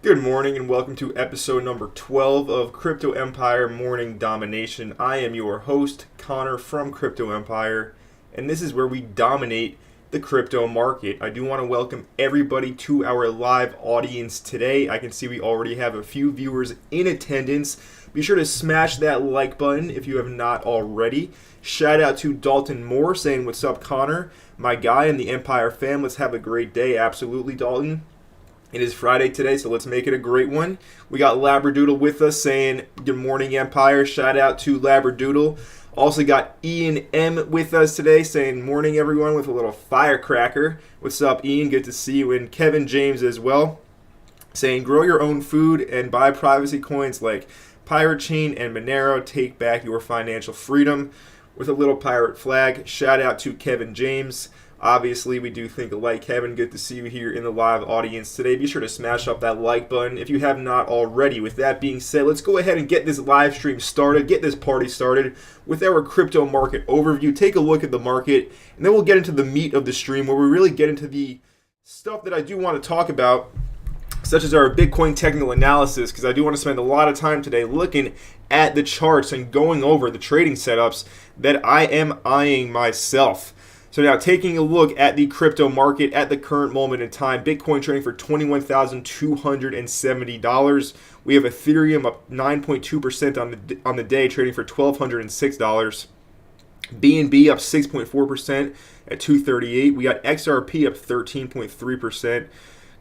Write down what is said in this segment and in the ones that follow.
Good morning and welcome to episode number 12 of Crypto Empire Morning Domination. I am your host, Connor from Crypto Empire, and this is where we dominate the crypto market. I do want to welcome everybody to our live audience today. I can see we already have a few viewers in attendance. Be sure to smash that like button if you have not already. Shout out to Dalton Moore saying, "What's up, Connor? My guy and the Empire fam. Let's have a great day." Absolutely, Dalton. It is Friday today, so let's make it a great one. We got Labradoodle with us saying, "Good morning, Empire." Shout out to Labradoodle. Also got Ian M with us today saying, "Morning, everyone," with a little firecracker. What's up, Ian? Good to see you. And Kevin James as well saying, "Grow your own food and buy privacy coins like Pirate Chain and Monero. Take back your financial freedom," with a little pirate flag. Shout out to Kevin James. Obviously, we do think alike. Kevin, good to see you here in the live audience today. Be sure to smash up that like button if you have not already. With that being said, let's go ahead and get this live stream started, get this party started with our crypto market overview. Take a look at the market, and then we'll get into the meat of the stream where we really get into the stuff that I do want to talk about, such as our Bitcoin technical analysis, because I do want to spend a lot of time today looking at the charts and going over the trading setups that I am eyeing myself. So now taking a look at the crypto market at the current moment in time, Bitcoin trading for $21,270. We have Ethereum up 9.2% on the day, trading for $1,206. BNB up 6.4% at 238. We got XRP up 13.3%.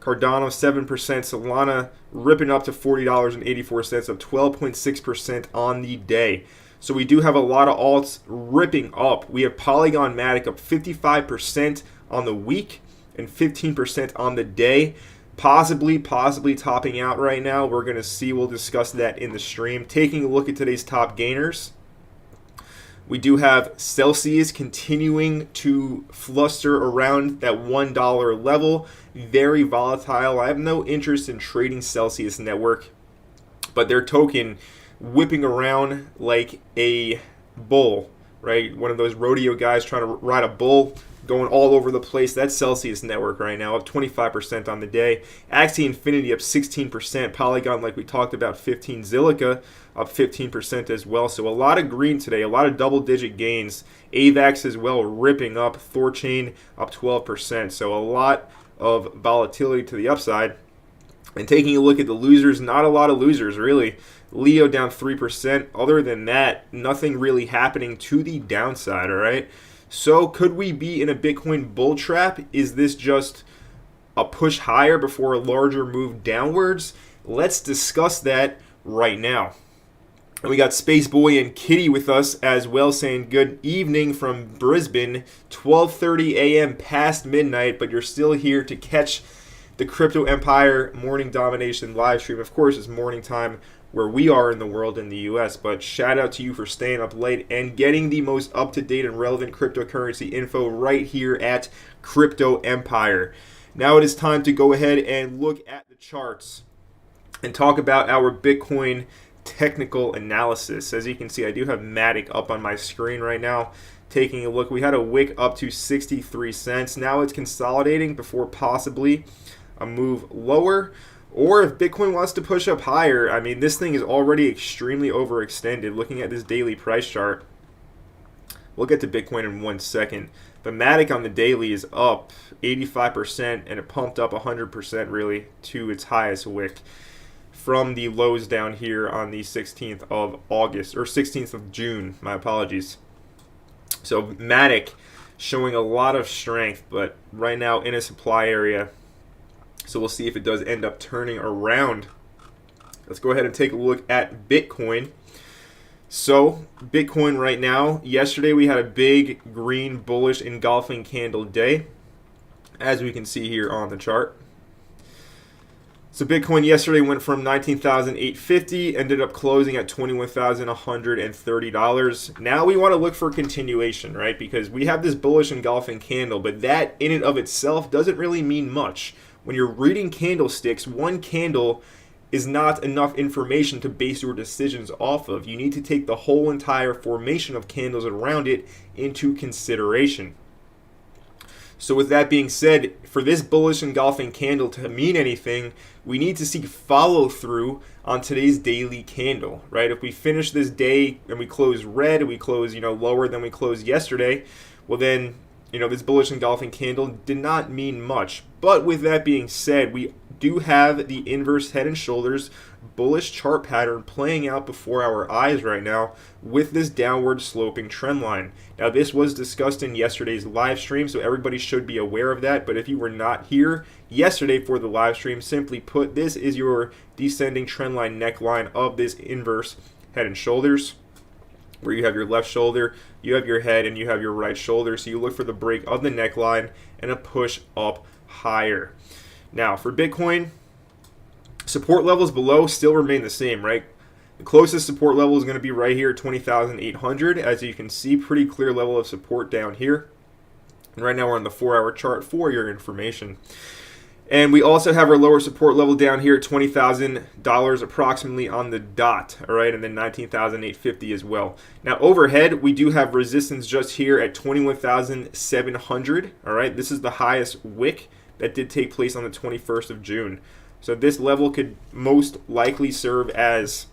Cardano 7%. Solana ripping up to $40.84, up 12.6% on the day. So we do have a lot of alts ripping up. We have Polygon Matic up 55% on the week and 15% on the day. Possibly topping out right now. We're going to see. We'll discuss that in the stream. Taking a look at today's top gainers, we do have Celsius continuing to fluster around that $1 level. Very volatile. I have no interest in trading Celsius Network, but their token whipping around like a bull, right? One of those rodeo guys trying to ride a bull, going all over the place. That's Celsius Network right now, up 25% on the day. Axie Infinity up 16%. Polygon, like we talked about, 15%. Zilliqa up 15% as well. So a lot of green today, a lot of double-digit gains. AVAX as well ripping up. Thorchain up 12%. So a lot of volatility to the upside. And taking a look at the losers, not a lot of losers, really. Leo down 3%. Other than that, nothing really happening to the downside, all right? So could we be in a Bitcoin bull trap? Is this just a push higher before a larger move downwards? Let's discuss that right now. And we got Spaceboy and Kitty with us as well saying good evening from Brisbane, 12:30 a.m. past midnight, but you're still here to catch the Crypto Empire Morning Domination live stream. Of course, it's morning time where we are in the world in the US, but shout out to you for staying up late and getting the most up-to-date and relevant cryptocurrency info right here at Crypto Empire. Now it is time to go ahead and look at the charts and talk about our Bitcoin technical analysis. As you can see, I do have Matic up on my screen right now. Taking a look, we had a wick up to 63 cents. Now it's consolidating before possibly a move lower. Or if Bitcoin wants to push up higher, I mean, this thing is already extremely overextended. Looking at this daily price chart, we'll get to Bitcoin in 1 second. The Matic on the daily is up 85%, and it pumped up 100% really to its highest wick from the lows down here on the 16th of August, or 16th of June, my apologies. So Matic showing a lot of strength, but right now in a supply area. So we'll see if it does end up turning around. Let's go ahead and take a look at Bitcoin. So Bitcoin right now, yesterday we had a big green bullish engulfing candle day, as we can see here on the chart. So Bitcoin yesterday went from $19,850, ended up closing at $21,130. Now we want to look for continuation, right? Because we have this bullish engulfing candle, but that in and of itself doesn't really mean much. When you're reading candlesticks, one candle is not enough information to base your decisions off of. You need to take the whole entire formation of candles around it into consideration. So with that being said, for this bullish engulfing candle to mean anything, we need to see follow through on today's daily candle, right? If we finish this day and we close red, we close, lower than we closed yesterday, well then, this bullish engulfing candle did not mean much. But with that being said, we do have the inverse head and shoulders bullish chart pattern playing out before our eyes right now with this downward sloping trend line. Now, this was discussed in yesterday's live stream, so everybody should be aware of that. But if you were not here yesterday for the live stream, simply put, this is your descending trend line neckline of this inverse head and shoulders, where you have your left shoulder, you have your head, and you have your right shoulder. So you look for the break of the neckline and a push up higher. Now, for Bitcoin, support levels below still remain the same, right? The closest support level is going to be right here at 20,800. As you can see, pretty clear level of support down here. And right now we're on the 4-hour chart for your information. And we also have our lower support level down here at $20,000 approximately on the dot, all right, and then 19,850 as well. Now overhead, we do have resistance just here at 21,700, all right? This is the highest wick that did take place on the 21st of June. So this level could most likely serve as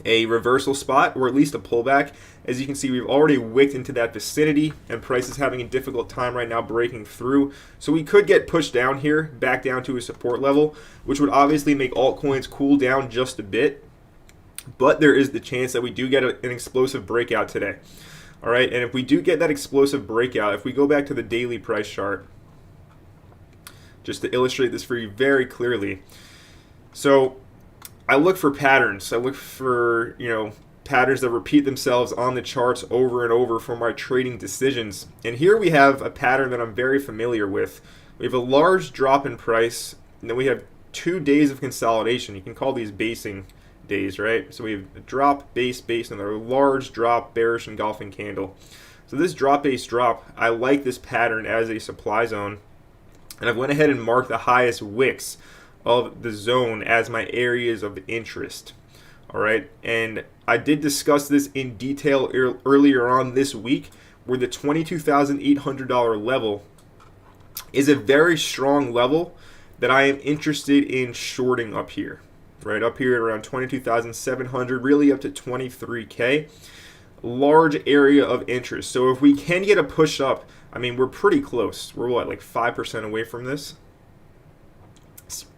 a reversal spot, or at least a pullback. As you can see, we've already wicked into that vicinity, and price is having a difficult time right now breaking through. So we could get pushed down here, back down to a support level, which would obviously make altcoins cool down just a bit. But there is the chance that we do get an explosive breakout today. All right, and if we do get that explosive breakout, if we go back to the daily price chart, just to illustrate this for you very clearly. So I look for patterns. I look for, patterns that repeat themselves on the charts over and over for my trading decisions. And here we have a pattern that I'm very familiar with. We have a large drop in price, and then we have 2 days of consolidation. You can call these basing days, right? So we have a drop, base, and a large drop, bearish engulfing candle. So this drop, base, drop, I like this pattern as a supply zone. And I went ahead and marked the highest wicks of the zone as my areas of interest. All right. And I did discuss this in detail earlier on this week, where the $22,800 level is a very strong level that I am interested in shorting up here. Right up here at around 22,700, really up to 23K. Large area of interest. So if we can get a push up, I mean, we're pretty close. We're what, like 5% away from this?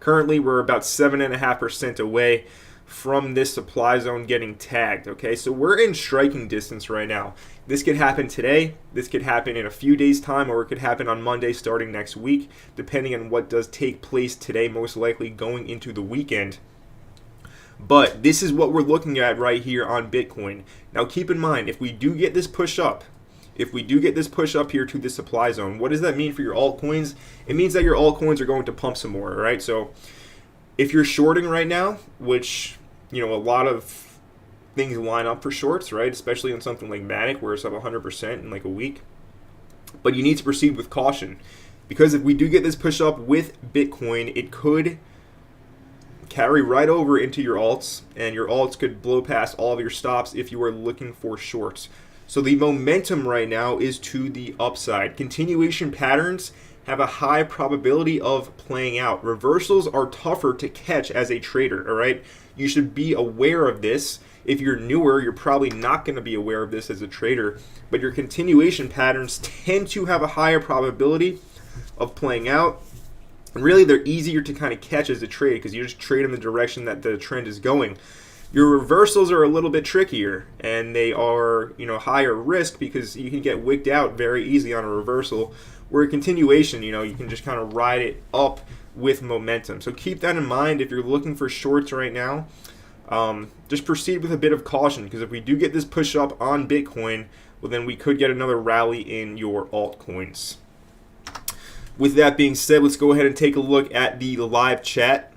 Currently, we're about 7.5% away from this supply zone getting tagged, okay? So we're in striking distance right now. This could happen today. This could happen in a few days' time, or it could happen on Monday starting next week, depending on what does take place today, most likely going into the weekend. But this is what we're looking at right here on Bitcoin. Now, keep in mind, if we do get this push up, here to the supply zone, what does that mean for your altcoins? It means that your altcoins are going to pump some more, right? So if you're shorting right now, which, a lot of things line up for shorts, right? Especially on something like Matic, where it's up 100% in like a week. But you need to proceed with caution, because if we do get this push up with Bitcoin, it could carry right over into your alts, and your alts could blow past all of your stops if you are looking for shorts. So the momentum right now is to the upside. Continuation patterns have a high probability of playing out. Reversals are tougher to catch as a trader, all right? You should be aware of this. If you're newer, you're probably not going to be aware of this as a trader, but your continuation patterns tend to have a higher probability of playing out. And really, they're easier to kind of catch as a trade, because you just trade in the direction that the trend is going. Your reversals are a little bit trickier, and they are, higher risk, because you can get wigged out very easily on a reversal. Where a continuation, you can just kind of ride it up with momentum. So keep that in mind if you're looking for shorts right now. Just proceed with a bit of caution, because if we do get this push up on Bitcoin, well, then we could get another rally in your altcoins. With that being said, let's go ahead and take a look at the live chat.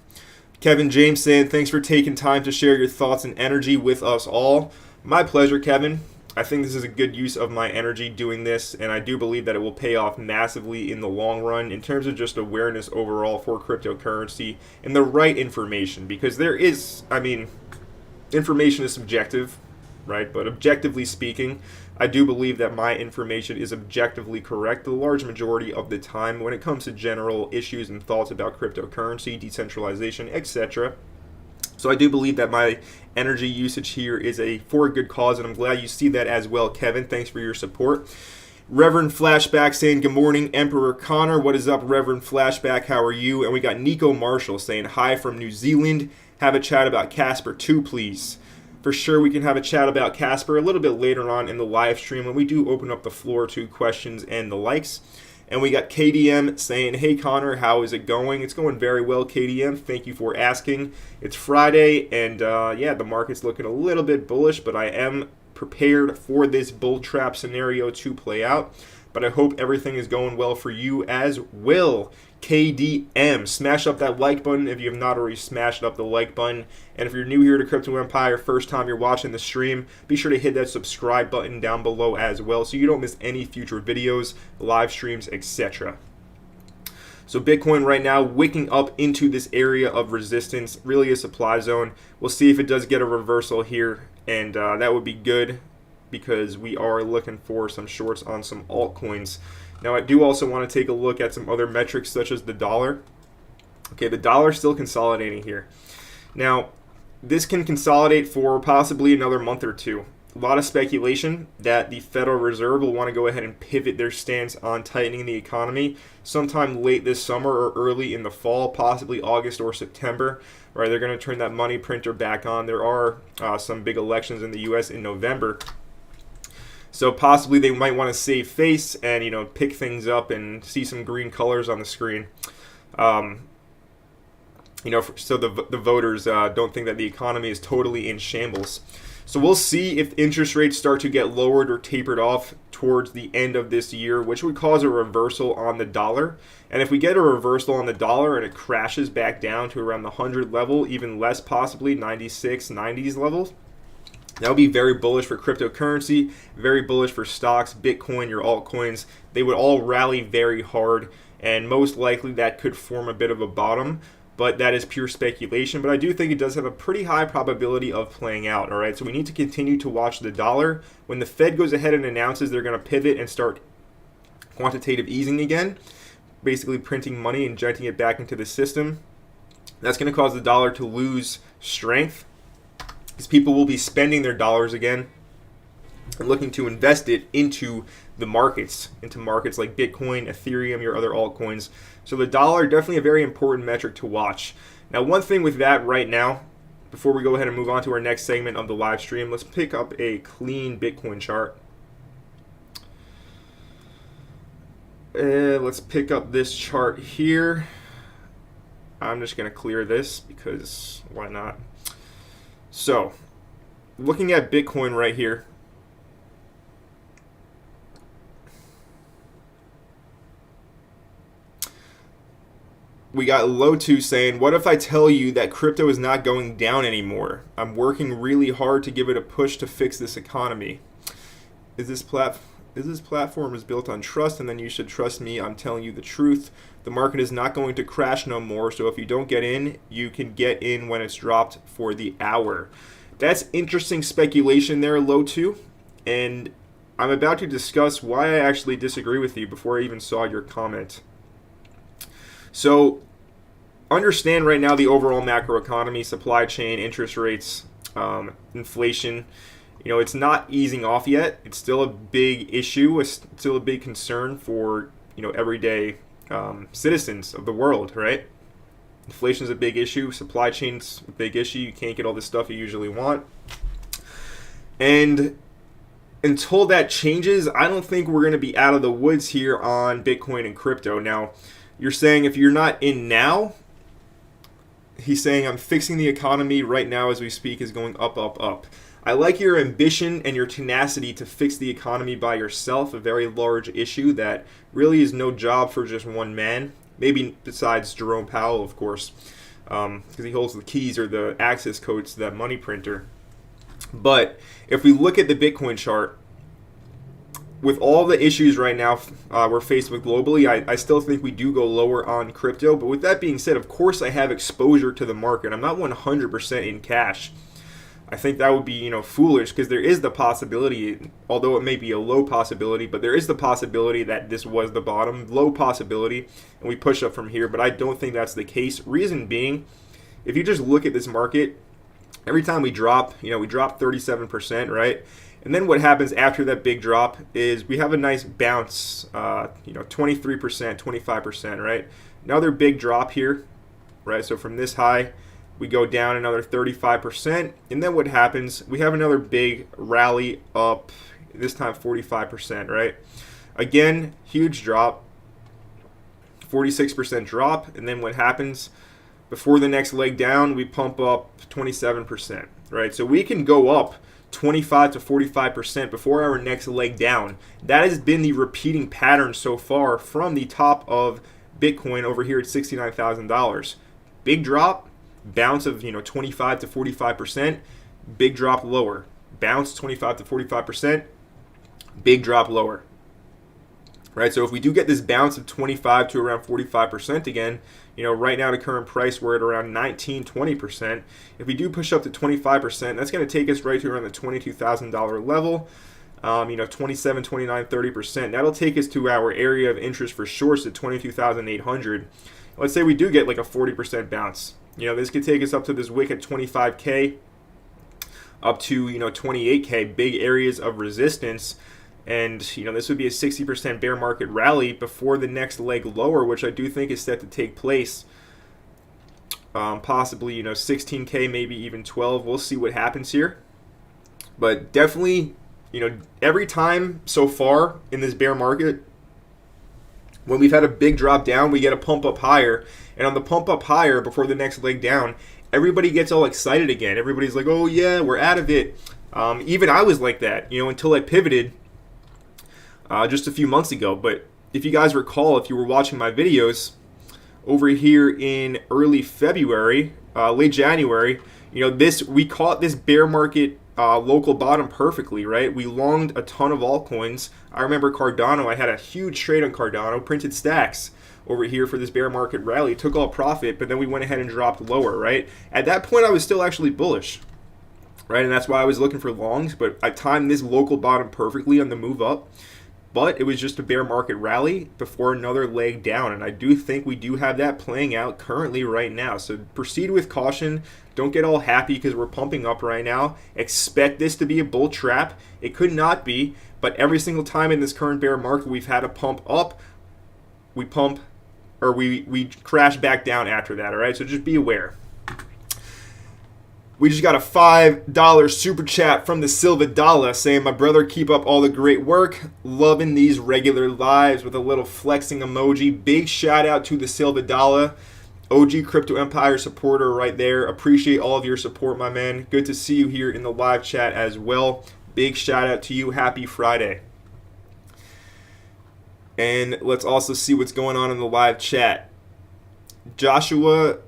Kevin James saying, thanks for taking time to share your thoughts and energy with us all. My pleasure, Kevin. I think this is a good use of my energy doing this, and I do believe that it will pay off massively in the long run in terms of just awareness overall for cryptocurrency and the right information, because there is, information is subjective, right? But objectively speaking, I do believe that my information is objectively correct the large majority of the time when it comes to general issues and thoughts about cryptocurrency, decentralization, etc. So I do believe that my energy usage here is for a good cause, and I'm glad you see that as well, Kevin. Thanks for your support. Reverend Flashback saying, good morning, Emperor Connor. What is up, Reverend Flashback? How are you? And we got Nico Marshall saying, hi from New Zealand. Have a chat about Casper too, please. For sure, we can have a chat about Casper a little bit later on in the live stream when we do open up the floor to questions and the likes. And we got KDM saying, hey, Connor, how is it going? It's going very well, KDM. Thank you for asking. It's Friday, and yeah, the market's looking a little bit bullish, but I am prepared for this bull trap scenario to play out. But I hope everything is going well for you as well. KDM, smash up that like button if you have not already smashed up the like button. And if you're new here to Crypto Empire, first time you're watching the stream, be sure to hit that subscribe button down below as well so you don't miss any future videos, live streams, etc. So Bitcoin right now wicking up into this area of resistance, really a supply zone. We'll see if it does get a reversal here, and that would be good because we are looking for some shorts on some altcoins. Now I do also want to take a look at some other metrics such as the dollar. Okay, the dollar is still consolidating here. Now this can consolidate for possibly another month or two. A lot of speculation that the Federal Reserve will want to go ahead and pivot their stance on tightening the economy sometime late this summer or early in the fall, possibly August or September. Right, they're going to turn that money printer back on. There are some big elections in the U.S. in November. So possibly they might want to save face and, you know, pick things up and see some green colors on the screen. You know, so the voters don't think that the economy is totally in shambles. So we'll see if interest rates start to get lowered or tapered off towards the end of this year, which would cause a reversal on the dollar. And if we get a reversal on the dollar and it crashes back down to around the 100 level, even less possibly 96, 90s levels, that would be very bullish for cryptocurrency, very bullish for stocks, Bitcoin, your altcoins. They would all rally very hard, and most likely that could form a bit of a bottom, but that is pure speculation. But I do think it does have a pretty high probability of playing out, all right? So we need to continue to watch the dollar. When the Fed goes ahead and announces they're going to pivot and start quantitative easing again, basically printing money, injecting it back into the system, that's going to cause the dollar to lose strength, because people will be spending their dollars again and looking to invest it into the markets, like Bitcoin, Ethereum, your other altcoins. So the dollar, definitely a very important metric to watch. Now, one thing with that right now, before we go ahead and move on to our next segment of the live stream, let's pick up a clean Bitcoin chart. Let's pick up this chart here. I'm just going to clear this because why not? So, looking at Bitcoin right here, we got Lotu saying, what if I tell you that crypto is not going down anymore? I'm working really hard to give it a push to fix this economy. This platform is built on trust, and then you should trust me. I'm telling you the truth. The market is not going to crash no more, so if you don't get in, you can get in when it's dropped for the hour. That's interesting speculation there, Lotu, and I'm about to discuss why I actually disagree with you before I even saw your comment. So understand right now the overall macroeconomy, supply chain, interest rates, inflation. You know, it's not easing off yet. It's still a big issue. It's still a big concern for, you know, everyday citizens of the world, right? Inflation is a big issue. Supply chain's a big issue. You can't get all the stuff you usually want. And until that changes, I don't think we're going to be out of the woods here on Bitcoin and crypto. Now, you're saying if you're not in now, he's saying I'm fixing the economy right now as we speak is going up, up, up. I like your ambition and your tenacity to fix the economy by yourself, a very large issue that really is no job for just one man. Maybe besides Jerome Powell, of course, because he holds the keys or the access codes to that money printer. But if we look at the Bitcoin chart, with all the issues right now we're faced with globally, I still think we do go lower on crypto. But with that being said, of course I have exposure to the market. I'm not 100% in cash. I think that would be, you know, foolish, because there is the possibility, although it may be a low possibility, but there is the possibility that this was the bottom, low possibility, and we push up from here. But I don't think that's the case. Reason being, if you just look at this market, every time we drop, you know, we drop 37%, right? And then what happens after that big drop is we have a nice bounce, you know, 23%, 25%, right? Another big drop here, right? So from this high, we go down another 35%, and then what happens? We have another big rally up, this time 45%, right? Again, huge drop, 46% drop, and then what happens? Before the next leg down, we pump up 27%, right? So we can go up 25 to 45% before our next leg down. That has been the repeating pattern so far from the top of Bitcoin over here at $69,000. Big drop, bounce of, you know, 25 to 45%, big drop lower. Bounce 25 to 45%, big drop lower. Right? So if we do get this bounce of 25 to around 45% again, you know, right now the current price we're at around 19, 20%. If we do push up to 25%, that's going to take us right to around the $22,000 level. You know, 27, 29, 30%. That'll take us to our area of interest for shorts at 22,800. Let's say we do get like a 40% bounce. You know, this could take us up to this wick at 25K, up to, you know, 28K, big areas of resistance. And, you know, this would be a 60% bear market rally before the next leg lower, which I do think is set to take place. Possibly, you know, 16K, maybe even 12. We'll see what happens here. But definitely, you know, every time so far in this bear market, when we've had a big drop down, we get a pump up higher. And on the pump up higher before the next leg down, everybody gets all excited again. Everybody's like, oh yeah, we're out of it. Even I was like that, you know, until I pivoted just a few months ago. But if you guys recall, if you were watching my videos over here in early February, late January, you know, we caught this bear market local bottom perfectly, right? We longed a ton of altcoins. I remember Cardano. I had a huge trade on Cardano, printed stacks over here for this bear market rally, took all profit, but then we went ahead and dropped lower, right? At that point, I was still actually bullish, right? And that's why I was looking for longs, but I timed this local bottom perfectly on the move up. But it was just a bear market rally before another leg down, and I do think we do have that playing out currently right now. So proceed with caution. Don't get all happy because we're pumping up right now. Expect this to be a bull trap. It could not be, but every single time in this current bear market we've had a pump up, we crash back down after that, all right? So just be aware. We just got a $5 super chat from the Silva Dalla saying, my brother, keep up all the great work. Loving these regular lives, with a little flexing emoji. Big shout out to the Silva Dalla, OG Crypto Empire supporter right there. Appreciate all of your support, my man. Good to see you here in the live chat as well. Big shout out to you. Happy Friday. And let's also see what's going on in the live chat. Joshua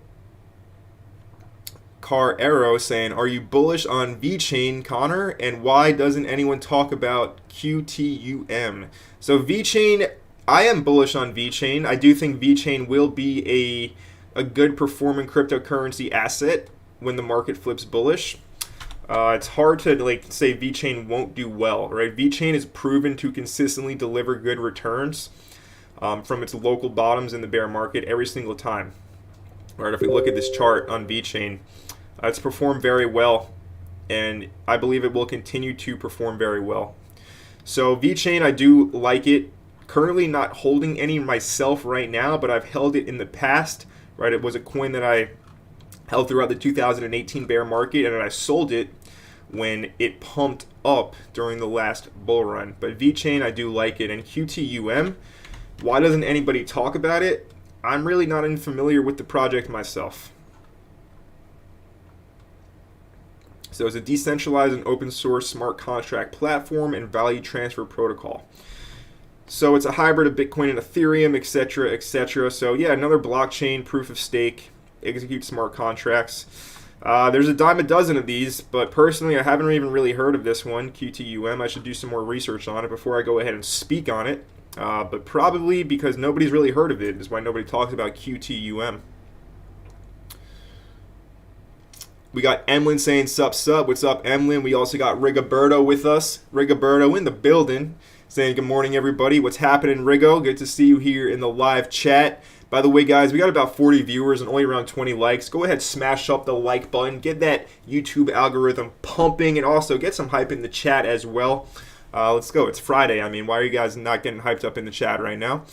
Car Arrow saying, are you bullish on Vechain, Connor? And why doesn't anyone talk about QTUM? So Vechain, I am bullish on Vechain. I do think Vechain will be a good performing cryptocurrency asset when the market flips bullish. It's hard to say Vechain won't do well, right? Vechain is proven to consistently deliver good returns from its local bottoms in the bear market every single time. All right, if we look at this chart on Vechain, it's performed very well, and I believe it will continue to perform very well. So Vechain, I do like it. Currently not holding any myself right now, but I've held it in the past, right? It was a coin that I held throughout the 2018 bear market, and I sold it when it pumped up during the last bull run. But Vechain, I do like it. And QTUM, why doesn't anybody talk about it? I'm really not unfamiliar with the project myself. So it's a decentralized and open source smart contract platform and value transfer protocol. So it's a hybrid of Bitcoin and Ethereum, etc., etc. So yeah, another blockchain, proof of stake, execute smart contracts. There's a dime a dozen of these, but personally I haven't even really heard of this one, QTUM. I should do some more research on it before I go ahead and speak on it. But probably because nobody's really heard of it is why nobody talks about QTUM. We got Emlyn saying sup. What's up, Emlyn? We also got Rigoberto with us. Rigoberto in the building saying good morning, everybody. What's happening, Rigo? Good to see you here in the live chat. By the way, guys, we got about 40 viewers and only around 20 likes. Go ahead, smash up the like button. Get that YouTube algorithm pumping, and also get some hype in the chat as well. Let's go. It's Friday. I mean, why are you guys not getting hyped up in the chat right now?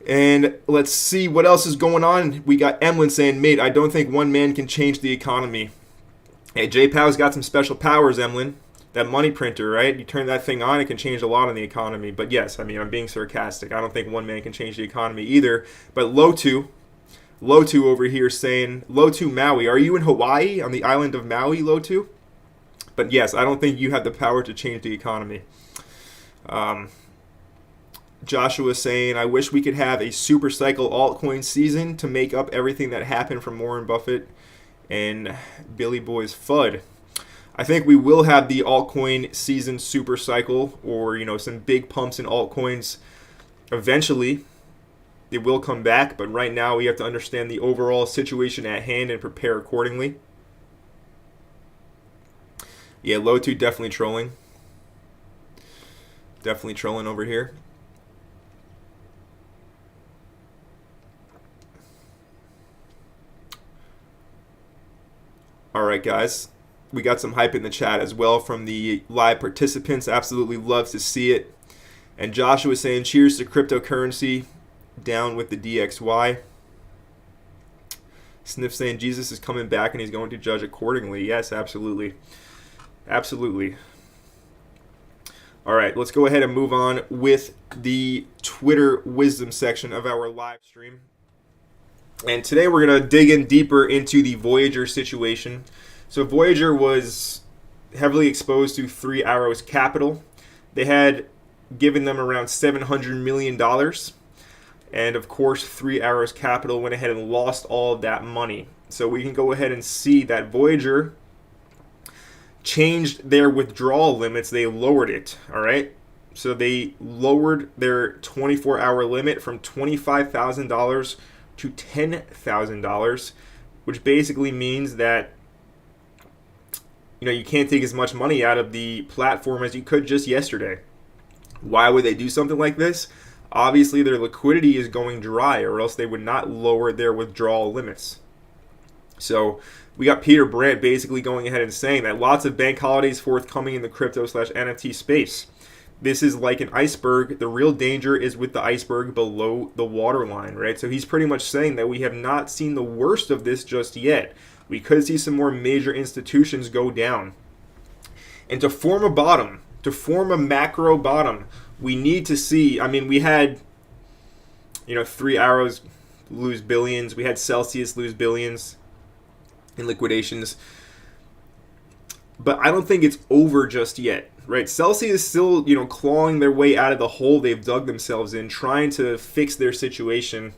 And let's see what else is going on. We got Emlyn saying, mate, I don't think one man can change the economy. Hey, J-Pow's got some special powers, Emlyn. That money printer, right? You turn that thing on, it can change a lot in the economy. But yes, I mean, I'm being sarcastic. I don't think one man can change the economy either. But Lotu over here saying, Lotu Maui, are you in Hawaii, on the island of Maui, Lotu? But yes, I don't think you have the power to change the economy. Joshua saying, I wish we could have a super cycle altcoin season to make up everything that happened from Warren Buffett and Billy Boy's FUD. I think we will have the altcoin season super cycle, or, you know, some big pumps in altcoins. Eventually, it will come back, but right now we have to understand the overall situation at hand and prepare accordingly. Yeah, Lotu definitely trolling. Definitely trolling over here. All right, guys, we got some hype in the chat as well from the live participants. Absolutely love to see it. And Joshua saying, cheers to cryptocurrency, down with the DXY. Sniff saying, Jesus is coming back and he's going to judge accordingly. Yes, absolutely. Absolutely. All right, let's go ahead and move on with the Twitter wisdom section of our live stream. And today we're going to dig in deeper into the Voyager situation. So Voyager was heavily exposed to Three Arrows Capital. They had given them around $700 million. And of course, Three Arrows Capital went ahead and lost all of that money. So we can go ahead and see that Voyager changed their withdrawal limits. They lowered it, all right? So they lowered their 24-hour limit from $25,000 to $10,000, which basically means that, you know, you can't take as much money out of the platform as you could just yesterday. Why would they do something like this? Obviously, their liquidity is going dry, or else they would not lower their withdrawal limits. So we got Peter Brandt basically going ahead and saying that lots of bank holidays forthcoming in the crypto/NFT space. This is like an iceberg. The real danger is with the iceberg below the waterline, right? So he's pretty much saying that we have not seen the worst of this just yet. We could see some more major institutions go down. And to form a bottom, to form a macro bottom, we need to see, I mean, we had, you know, Three Arrows lose billions. We had Celsius lose billions in liquidations. But I don't think it's over just yet, right? Celsius is still, you know, clawing their way out of the hole they've dug themselves in, trying to fix their situation.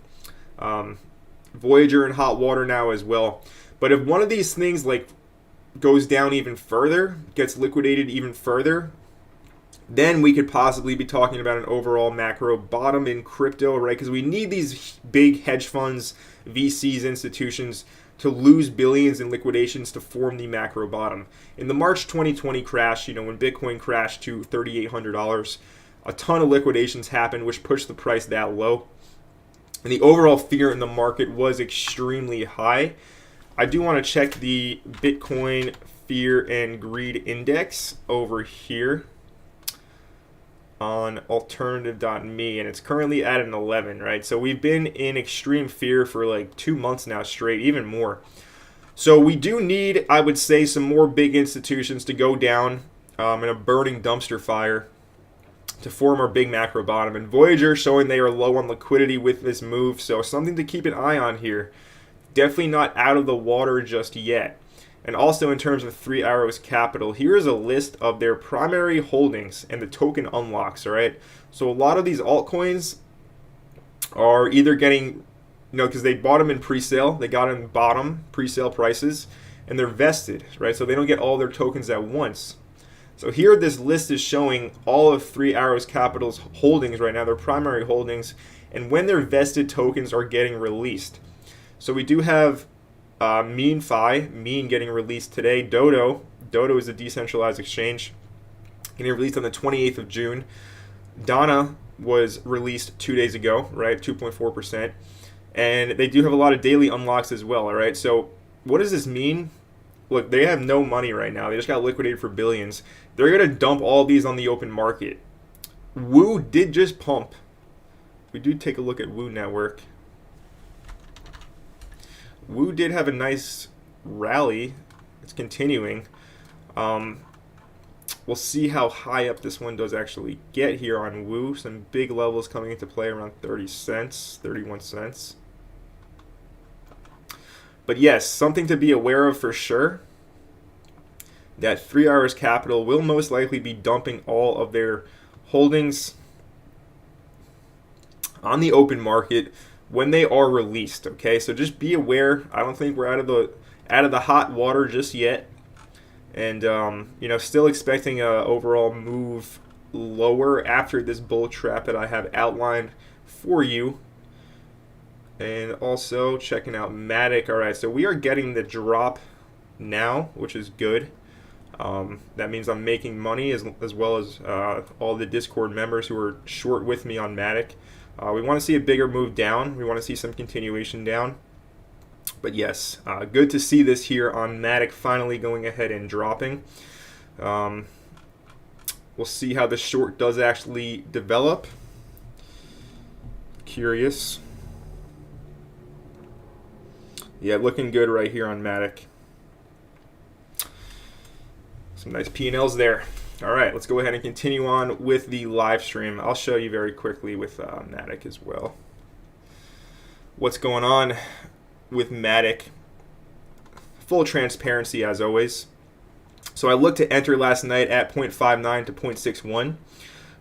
Voyager in hot water now as well. But if one of these things, like, goes down even further, gets liquidated even further, then we could possibly be talking about an overall macro bottom in crypto, right? Because we need these big hedge funds, VCs, institutions to lose billions in liquidations to form the macro bottom. In the March 2020 crash, you know, when Bitcoin crashed to $3,800, a ton of liquidations happened, which pushed the price that low. And the overall fear in the market was extremely high. I do want to check the Bitcoin Fear and Greed Index over here on alternative.me, and it's currently at an 11, right? So we've been in extreme fear for like 2 months now straight, even more. So we do need, I would say, some more big institutions to go down in a burning dumpster fire to form our big macro bottom. And Voyager showing they are low on liquidity with this move, so something to keep an eye on here. Definitely not out of the water just yet. And also in terms of Three Arrows Capital, here is a list of their primary holdings and the token unlocks, all right? So a lot of these altcoins are either getting, you know, because they bought them in pre-sale, they got them bottom pre-sale prices, and they're vested, right? So they don't get all their tokens at once. So here this list is showing all of Three Arrows Capital's holdings right now, their primary holdings, and when their vested tokens are getting released. So we do have Mean getting released today. Dodo is a decentralized exchange, getting released on the 28th of June. Dana was released 2 days ago, right? 2.4%. And they do have a lot of daily unlocks as well, all right? So what does this mean? Look, they have no money right now. They just got liquidated for billions. They're going to dump all these on the open market. Woo did just pump. We do take a look at Woo Network. Woo did have a nice rally. It's continuing. We'll see how high up this one does actually get here on Woo. Some big levels coming into play around 30 cents, 31 cents. But yes, something to be aware of for sure. That 3 Hours Capital will most likely be dumping all of their holdings on the open market when they are released. Okay, so just be aware. I don't think we're out of the hot water just yet, and still expecting a overall move lower after this bull trap that I have outlined for you. And also checking out Matic. All right, so we are getting the drop now, which is good. That means I'm making money as well as all the Discord members who are short with me on Matic. We want to see a bigger move down. We want to see some continuation down. But yes, good to see this here on Matic finally going ahead and dropping. We'll see how the short does actually develop. Curious. Yeah, looking good right here on Matic. Some nice P&Ls there. All right, let's go ahead and continue on with the live stream. I'll show you very quickly with Matic as well. What's going on with Matic? Full transparency as always. So I looked to enter last night at 0.59 to 0.61.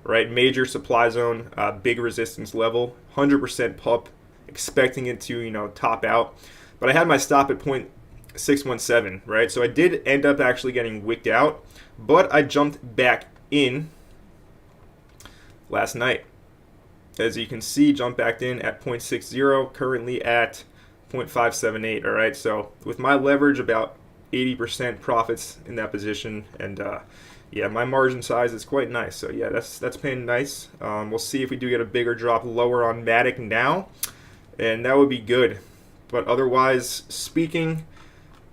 Right, major supply zone, big resistance level, 100% pup, expecting it to top out. But I had my stop at 0.617, right? So I did end up actually getting wicked out, but I jumped back in last night. As you can see, jumped back in at 0.60, currently at 0.578, all right? So with my leverage, about 80% profits in that position, and yeah, my margin size is quite nice. So yeah, that's paying nice. We'll see if we do get a bigger drop lower on Matic now, and that would be good. But otherwise speaking,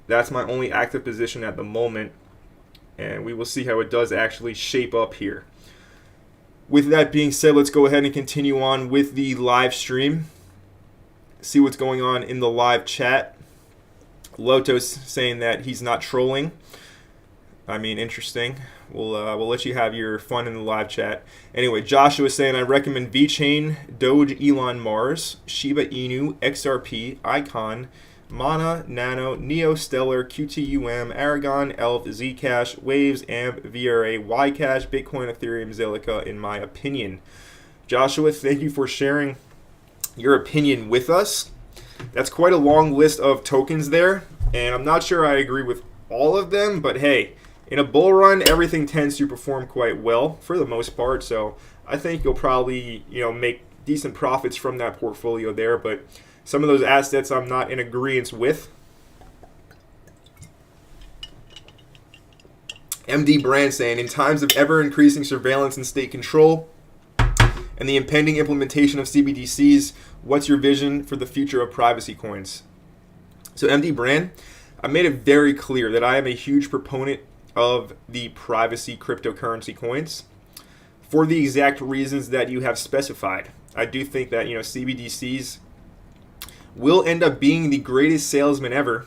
that's my only active position at the moment, and we will see how it does actually shape up here. With that being said, let's go ahead and continue on with the live stream. See what's going on in the live chat. Lotos saying that he's not trolling. I mean, interesting. We'll let you have your fun in the live chat. Anyway, Joshua is saying, I recommend Vechain, Doge, Elon Mars, Shiba Inu, XRP, Icon, Mana, Nano, Neo, Stellar, QTUM, Aragon, ELF, Zcash, Waves, AMP, VRA, Ycash, Bitcoin, Ethereum, Zilliqa, in my opinion. Joshua, thank you for sharing your opinion with us. That's quite a long list of tokens there, and I'm not sure I agree with all of them, but hey, in a bull run, everything tends to perform quite well for the most part, so I think you'll probably make decent profits from that portfolio there, but some of those assets I'm not in agreement with. MD Brand saying, in times of ever-increasing surveillance and state control and the impending implementation of CBDCs, what's your vision for the future of privacy coins? So MD Brand, I made it very clear that I am a huge proponent of the privacy cryptocurrency coins for the exact reasons that you have specified. I do think that CBDCs will end up being the greatest salesman ever.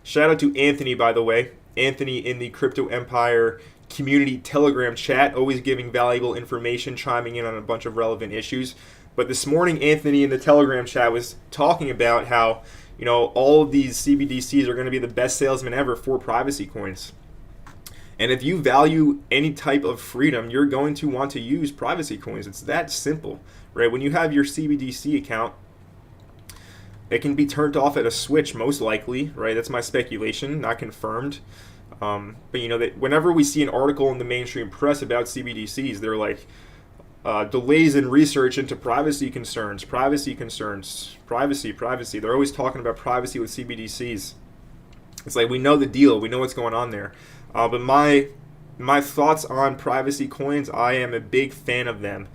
Shout out to Anthony, by the way. Anthony in the Crypto Empire community Telegram chat, always giving valuable information, chiming in on a bunch of relevant issues. But this morning, Anthony in the Telegram chat was talking about how all of these CBDCs are going to be the best salesman ever for privacy coins. And if you value any type of freedom, you're going to want to use privacy coins. It's that simple, right? When you have your CBDC account, it can be turned off at a switch, most likely, right? That's my speculation, not confirmed. But that whenever we see an article in the mainstream press about CBDCs, they're like, delays in research into privacy concerns. They're always talking about privacy with CBDCs. It's like we know the deal, we know what's going on there. But my thoughts on privacy coins, I am a big fan of them,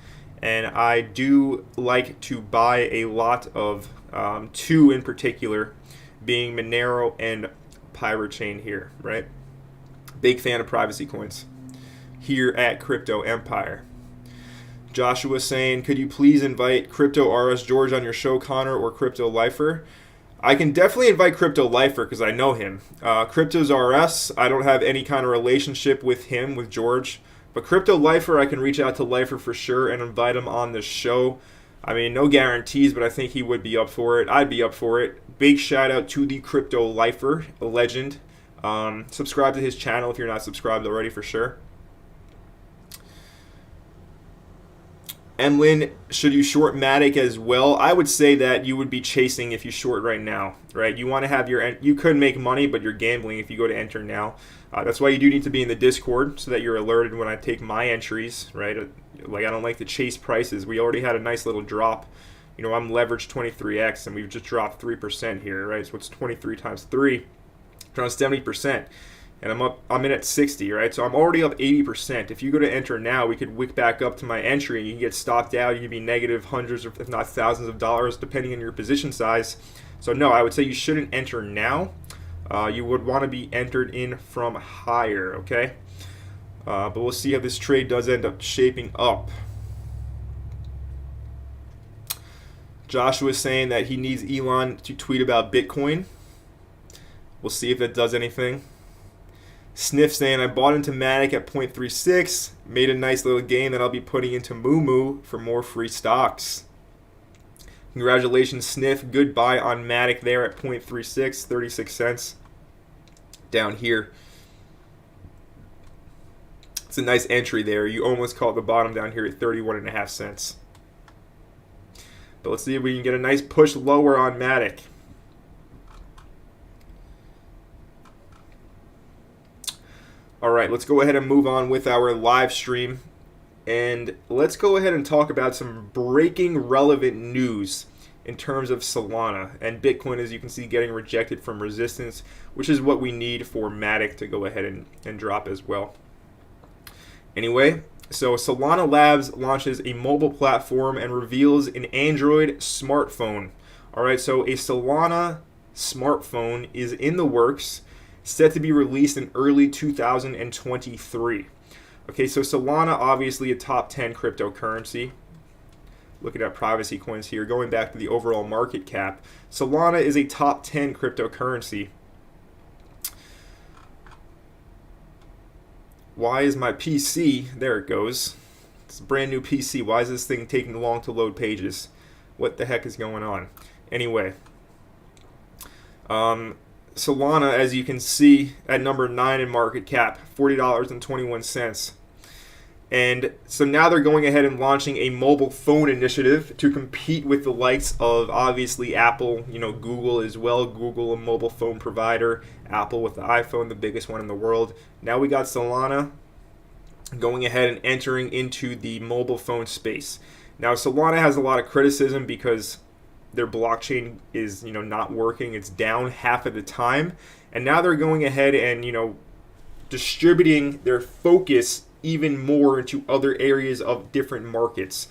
and I do like to buy a lot of two in particular, being Monero and Vechain here, right? Big fan of privacy coins here at Crypto Empire. Joshua saying, could you please invite Crypto RS George on your show, Connor, or Crypto Lifer? I can definitely invite Crypto Lifer because I know him. Crypto's RS, I don't have any kind of relationship with him, with George. But Crypto Lifer, I can reach out to Lifer for sure and invite him on the show. I mean, no guarantees, but I think he would be up for it. I'd be up for it. Big shout out to the Crypto Lifer, a legend. Subscribe to his channel if you're not subscribed already for sure. Emlyn, should you short Matic as well? I would say that you would be chasing if you short right now, right? You want to have you could make money, but you're gambling if you go to enter now. That's why you do need to be in the Discord so that you're alerted when I take my entries, right? Like, I don't like to chase prices. We already had a nice little drop. You know, I'm leveraged 23x, and we've just dropped 3% here, right? So it's 23 times 3, around 70%. And I'm in at 60, right? So I'm already up 80%. If you go to enter now, we could wick back up to my entry and you can get stopped out. You could be negative hundreds or if not thousands of dollars depending on your position size. So no, I would say you shouldn't enter now. You would want to be entered in from higher, okay? But we'll see how this trade does end up shaping up. Joshua is saying that he needs Elon to tweet about Bitcoin. We'll see if that does anything. Sniff saying, I bought into Matic at 0.36, made a nice little gain that I'll be putting into Moo for more free stocks. Congratulations, Sniff. Good buy on Matic there at 0.36, 36 cents down here. It's a nice entry there. You almost caught the bottom down here at 31.5 cents. But let's see if we can get a nice push lower on Matic. All right, let's go ahead and move on with our live stream. And let's go ahead and talk about some breaking relevant news in terms of Solana and Bitcoin, as you can see, getting rejected from resistance, which is what we need for Matic to go ahead and drop as well. Anyway, so Solana Labs launches a mobile platform and reveals an Android smartphone. All right, so a Solana smartphone is in the works, set to be released in early 2023. Okay, so Solana, obviously a top 10 cryptocurrency. Looking at privacy coins here, going back to the overall market cap, Solana is a top 10 cryptocurrency. Why is my PC, there it goes. It's a brand new PC. Why is this thing taking long to load pages? What the heck is going on? Anyway, Solana, as you can see, at number 9 in market cap, $40.21. And so now they're going ahead and launching a mobile phone initiative to compete with the likes of, obviously, Apple, Google as well. Google, a mobile phone provider. Apple with the iPhone, the biggest one in the world. Now we got Solana going ahead and entering into the mobile phone space. Now, Solana has a lot of criticism because their blockchain is, not working. It's down half of the time. And now they're going ahead and, distributing their focus even more into other areas of different markets.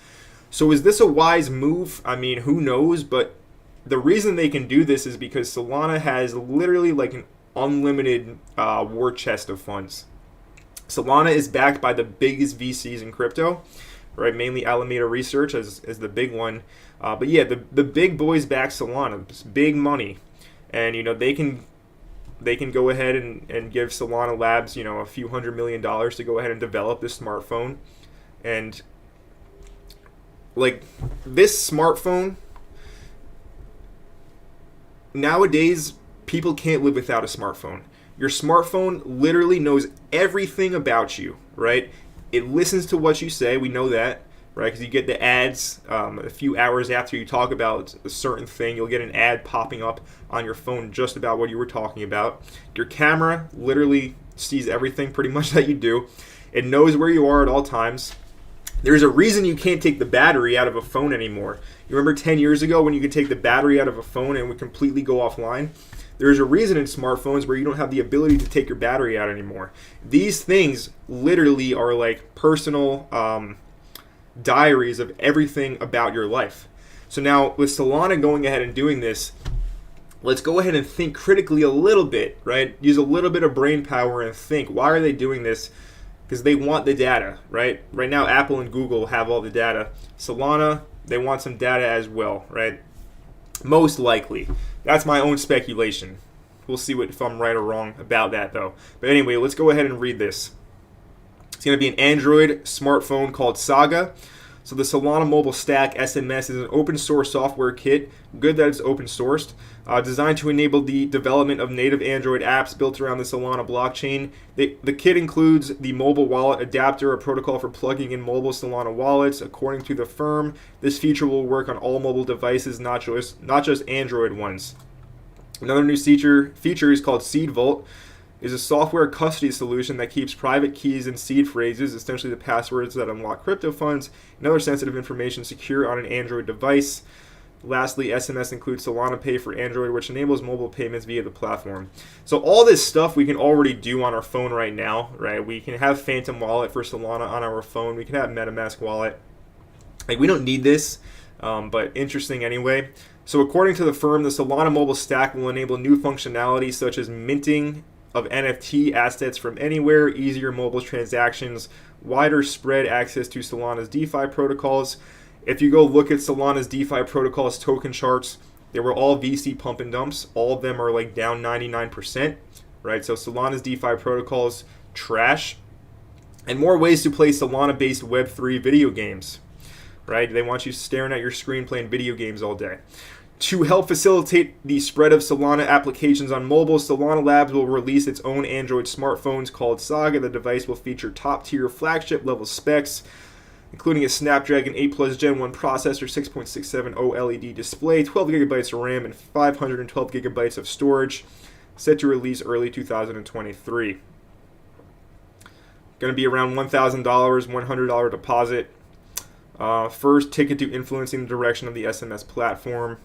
So is this a wise move? I mean, who knows? But the reason they can do this is because Solana has literally like an unlimited war chest of funds. Solana is backed by the biggest VCs in crypto, right? Mainly Alameda Research as the big one. But yeah, the big boys back Solana. It's big money. And, they can go ahead and give Solana Labs, a few $100 million to go ahead and develop this smartphone. And, like, this smartphone, nowadays, people can't live without a smartphone. Your smartphone literally knows everything about you, right? It listens to what you say. We know that, right? Because you get the ads a few hours after you talk about a certain thing. You'll get an ad popping up on your phone just about what you were talking about. Your camera literally sees everything pretty much that you do. It knows where you are at all times. There's a reason you can't take the battery out of a phone anymore. You remember 10 years ago when you could take the battery out of a phone and it would completely go offline? There's a reason in smartphones where you don't have the ability to take your battery out anymore. These things literally are like personal diaries of everything about your life. So now with Solana going ahead and doing this, let's go ahead and think critically a little bit, right? Use a little bit of brain power and think, why are they doing this? Because they want the data, right? Right now, Apple and Google have all the data. Solana, they want some data as well, right? Most likely. That's my own speculation. We'll see if I'm right or wrong about that, though. But anyway, let's go ahead and read this. It's going to be an Android smartphone called Saga. So the Solana Mobile Stack SMS is an open source software kit. Good that it's open sourced. Designed to enable the development of native Android apps built around the Solana blockchain. The kit includes the mobile wallet adapter, a protocol for plugging in mobile Solana wallets. According to the firm, this feature will work on all mobile devices, not just Android ones. Another new feature is called Seed Vault. Is a software custody solution that keeps private keys and seed phrases, essentially the passwords that unlock crypto funds, and other sensitive information secure on an Android device. Lastly, SMS includes Solana Pay for Android, which enables mobile payments via the platform. So all this stuff we can already do on our phone right now, right? We can have Phantom Wallet for Solana on our phone. We can have MetaMask Wallet. Like, we don't need this, but interesting anyway. So according to the firm, the Solana Mobile Stack will enable new functionality such as minting of NFT assets from anywhere, easier mobile transactions, wider spread access to Solana's DeFi protocols. If you go look at Solana's DeFi protocols token charts, they were all VC pump and dumps. All of them are like down 99%, right? So Solana's DeFi protocols, trash. And more ways to play Solana-based Web3 video games, right? They want you staring at your screen playing video games all day. To help facilitate the spread of Solana applications on mobile, Solana Labs will release its own Android smartphones called Saga. The device will feature top-tier flagship-level specs, including a Snapdragon 8 Plus Gen 1 processor, 6.67 OLED display, 12 gigabytes of RAM, and 512 gigabytes of storage, set to release early 2023. Going to be around $1,000, $100 deposit. First ticket to influencing the direction of the SMS platform.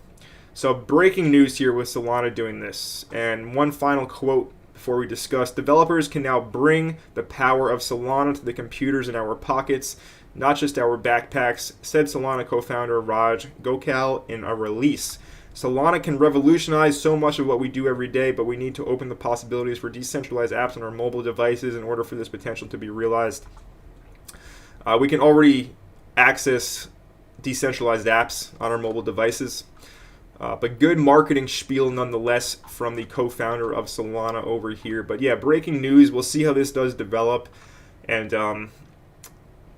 So breaking news here with Solana doing this. And one final quote before we discuss. Developers can now bring the power of Solana to the computers in our pockets, not just our backpacks, said Solana co-founder Raj Gokal in a release. Solana can revolutionize so much of what we do every day, but we need to open the possibilities for decentralized apps on our mobile devices in order for this potential to be realized. We can already access decentralized apps on our mobile devices. But good marketing spiel nonetheless from the co-founder of Solana over here. But yeah, breaking news. We'll see how this does develop. And,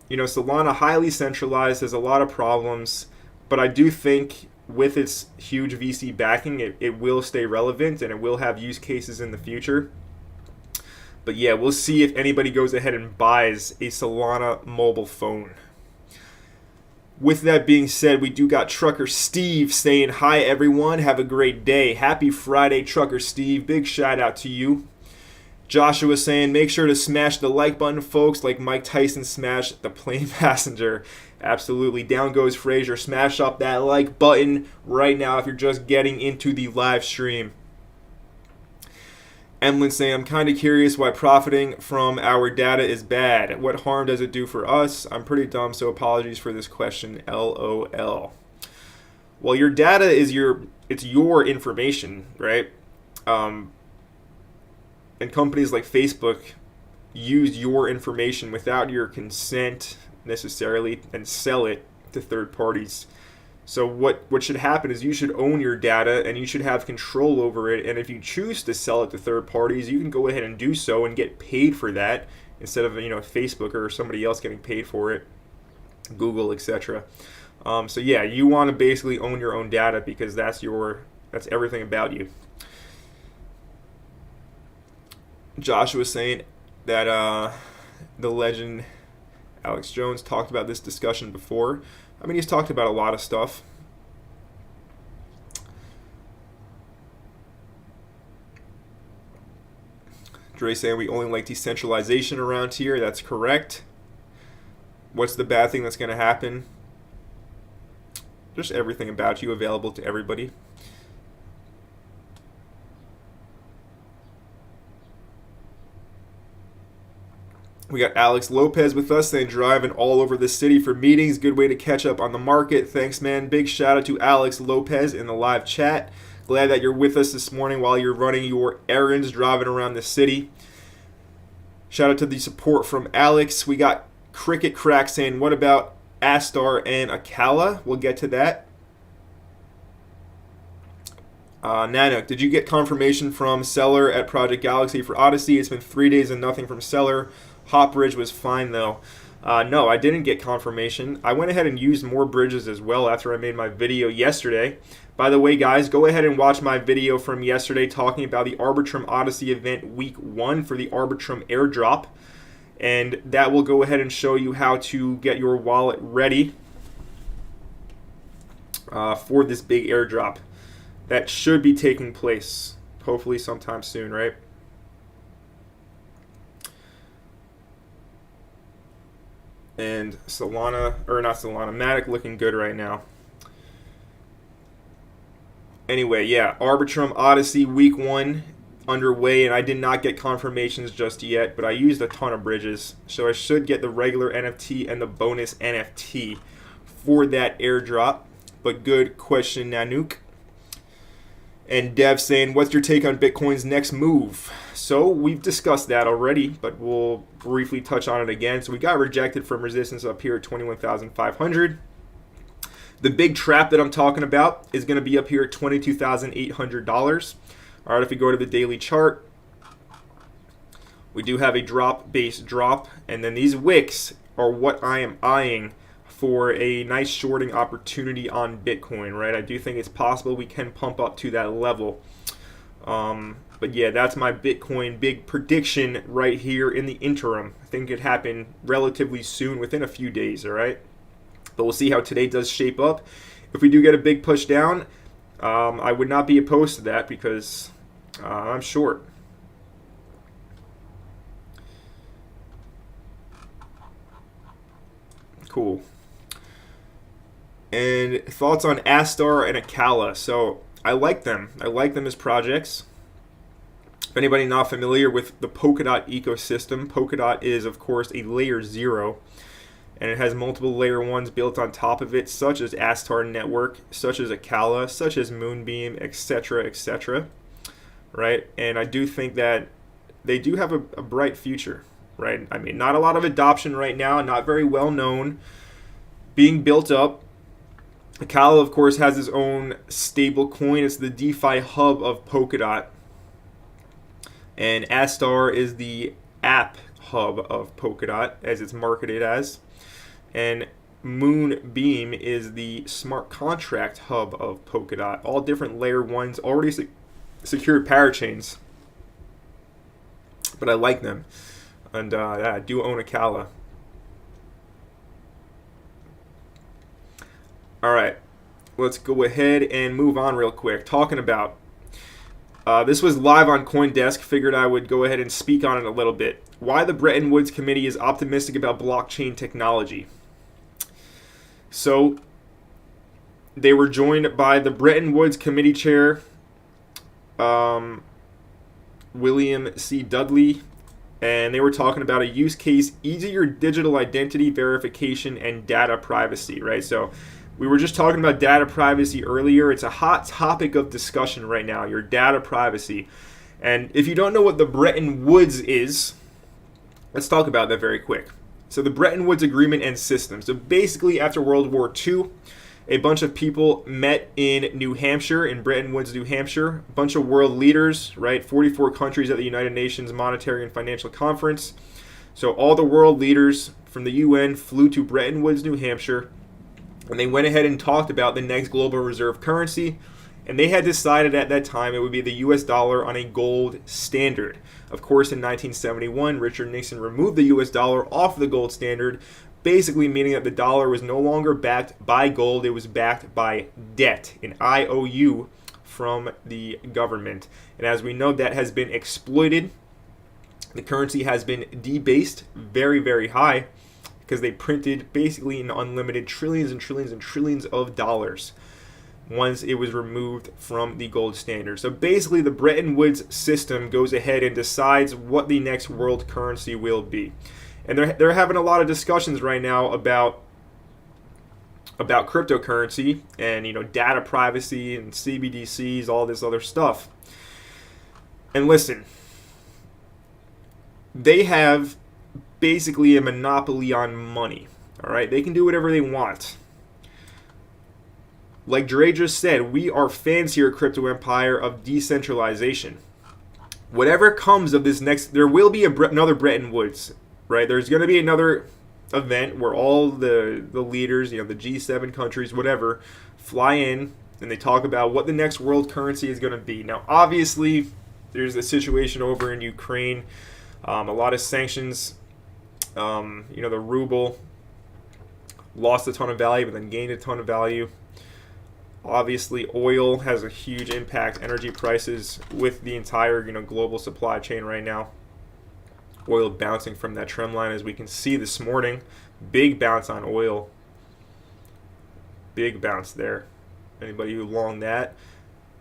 Solana highly centralized, has a lot of problems. But I do think with its huge VC backing, it will stay relevant and it will have use cases in the future. But yeah, we'll see if anybody goes ahead and buys a Solana mobile phone. With that being said, we do got Trucker Steve saying, hi everyone, have a great day. Happy Friday, Trucker Steve. Big shout out to you. Joshua saying, make sure to smash the like button, folks, like Mike Tyson smashed the plane passenger. Absolutely. Down goes Frazier. Smash up that like button right now if you're just getting into the live stream. Emlyn saying, I'm kind of curious why profiting from our data is bad. What harm does it do for us? I'm pretty dumb, so apologies for this question. LOL. Well, your data is your information, right? And companies like Facebook use your information without your consent necessarily and sell it to third parties. So what should happen is you should own your data and you should have control over it. And if you choose to sell it to third parties, you can go ahead and do so and get paid for that instead of Facebook or somebody else getting paid for it, Google, etc. So yeah, you want to basically own your own data because that's everything about you. Joshua saying that the legend Alex Jones talked about this discussion before. I mean, he's talked about a lot of stuff. Dre saying we only like decentralization around here. That's correct. What's the bad thing that's going to happen? Just everything about you available to everybody. We got Alex Lopez with us, saying driving all over the city for meetings. Good way to catch up on the market. Thanks, man. Big shout out to Alex Lopez in the live chat. Glad that you're with us this morning while you're running your errands, driving around the city. Shout out to the support from Alex. We got Cricket Crack saying, what about Astar and Akala? We'll get to that. Nanook, did you get confirmation from seller at Project Galaxy for Odyssey? It's been 3 days and nothing from seller. Hot bridge was fine though. No, I didn't get confirmation. I went ahead and used more bridges as well after I made my video yesterday. By the way, guys, go ahead and watch my video from yesterday talking about the Arbitrum Odyssey event week 1 for the Arbitrum airdrop. And that will go ahead and show you how to get your wallet ready for this big airdrop that should be taking place hopefully sometime soon, right? And Solana, or not Solana, Matic looking good right now. Anyway, yeah, Arbitrum Odyssey week 1 underway, and I did not get confirmations just yet, but I used a ton of bridges, so I should get the regular NFT and the bonus NFT for that airdrop. But good question, Nanook. And Dev saying, what's your take on Bitcoin's next move? So we've discussed that already, but we'll briefly touch on it again. So we got rejected from resistance up here at 21,500. The big trap that I'm talking about is going to be up here at $22,800. All right, if we go to the daily chart, we do have a drop-based drop, and then these wicks are what I am eyeing for a nice shorting opportunity on Bitcoin, right? I do think it's possible we can pump up to that level. But yeah, that's my Bitcoin big prediction right here in the interim. I think it happen relatively soon, within a few days, all right? But we'll see how today does shape up. If we do get a big push down, I would not be opposed to that because I'm short. Cool. And thoughts on Astar and Akala. So I like them. I like them as projects. If anybody not familiar with the Polkadot ecosystem, Polkadot is, of course, a layer 0. And it has multiple layer 1s built on top of it, such as Astar Network, such as Akala, such as Moonbeam, etc., etc. Right? And I do think that they do have a bright future, right? I mean, not a lot of adoption right now, not very well known, being built up. Akala, of course, has its own stable coin. It's the DeFi hub of Polkadot. And Astar is the app hub of Polkadot, as it's marketed as. And Moonbeam is the smart contract hub of Polkadot. All different layer 1s, already secured parachains. But I like them. And yeah, I do own Akala. All right, let's go ahead and move on real quick. Talking about, this was live on CoinDesk. Figured I would go ahead and speak on it a little bit. Why the Bretton Woods Committee is optimistic about blockchain technology. So they were joined by the Bretton Woods Committee Chair, William C. Dudley, and they were talking about a use case, easier digital identity verification and data privacy, right? So we were just talking about data privacy earlier. It's a hot topic of discussion right now, your data privacy. And if you don't know what the Bretton Woods is, let's talk about that very quick. So the Bretton Woods Agreement and System. So basically after World War II, a bunch of people met in New Hampshire, in Bretton Woods, New Hampshire. A bunch of world leaders, right? 44 countries at the United Nations Monetary and Financial Conference. So all the world leaders from the UN flew to Bretton Woods, New Hampshire, and they went ahead and talked about the next global reserve currency. And they had decided at that time it would be the US dollar on a gold standard. Of course, in 1971, Richard Nixon removed the US dollar off the gold standard, basically meaning that the dollar was no longer backed by gold, it was backed by debt, an IOU from the government. And as we know, that has been exploited. The currency has been debased very, very high because they printed basically an unlimited trillions and trillions and trillions of dollars once it was removed from the gold standard. So basically the Bretton Woods system goes ahead and decides what the next world currency will be. And they're having a lot of discussions right now about cryptocurrency and data privacy and CBDCs, all this other stuff. And listen, they have basically a monopoly on money. All right, they can do whatever they want. Like Dre just said, we are fans here at Crypto Empire of decentralization. Whatever comes of this next, there will be another Bretton Woods, right? There's going to be another event where all the leaders, the G7 countries, whatever, fly in and they talk about what the next world currency is going to be. Now, obviously, there's a situation over in Ukraine, a lot of sanctions. The ruble lost a ton of value, but then gained a ton of value. Obviously, oil has a huge impact, energy prices with the entire global supply chain right now. Oil bouncing from that trend line, as we can see this morning. Big bounce on oil. Big bounce there. Anybody who long that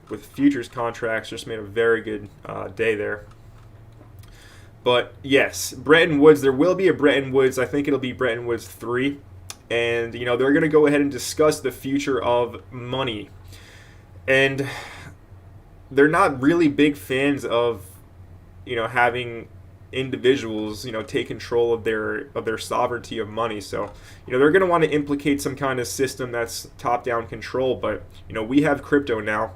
with futures contracts just made a very good day there. But yes, Bretton Woods, there will be a Bretton Woods. I think it'll be Bretton Woods 3. And, they're going to go ahead and discuss the future of money. And they're not really big fans of, having individuals, take control of their sovereignty of money. So, they're going to want to implicate some kind of system that's top-down control. But, we have crypto now.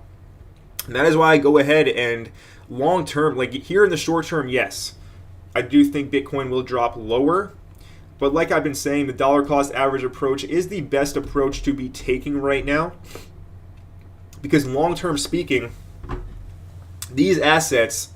And that is why I go ahead and long-term, like here in the short term, yes, I do think Bitcoin will drop lower. But like I've been saying, the dollar cost average approach is the best approach to be taking right now. Because long-term speaking, these assets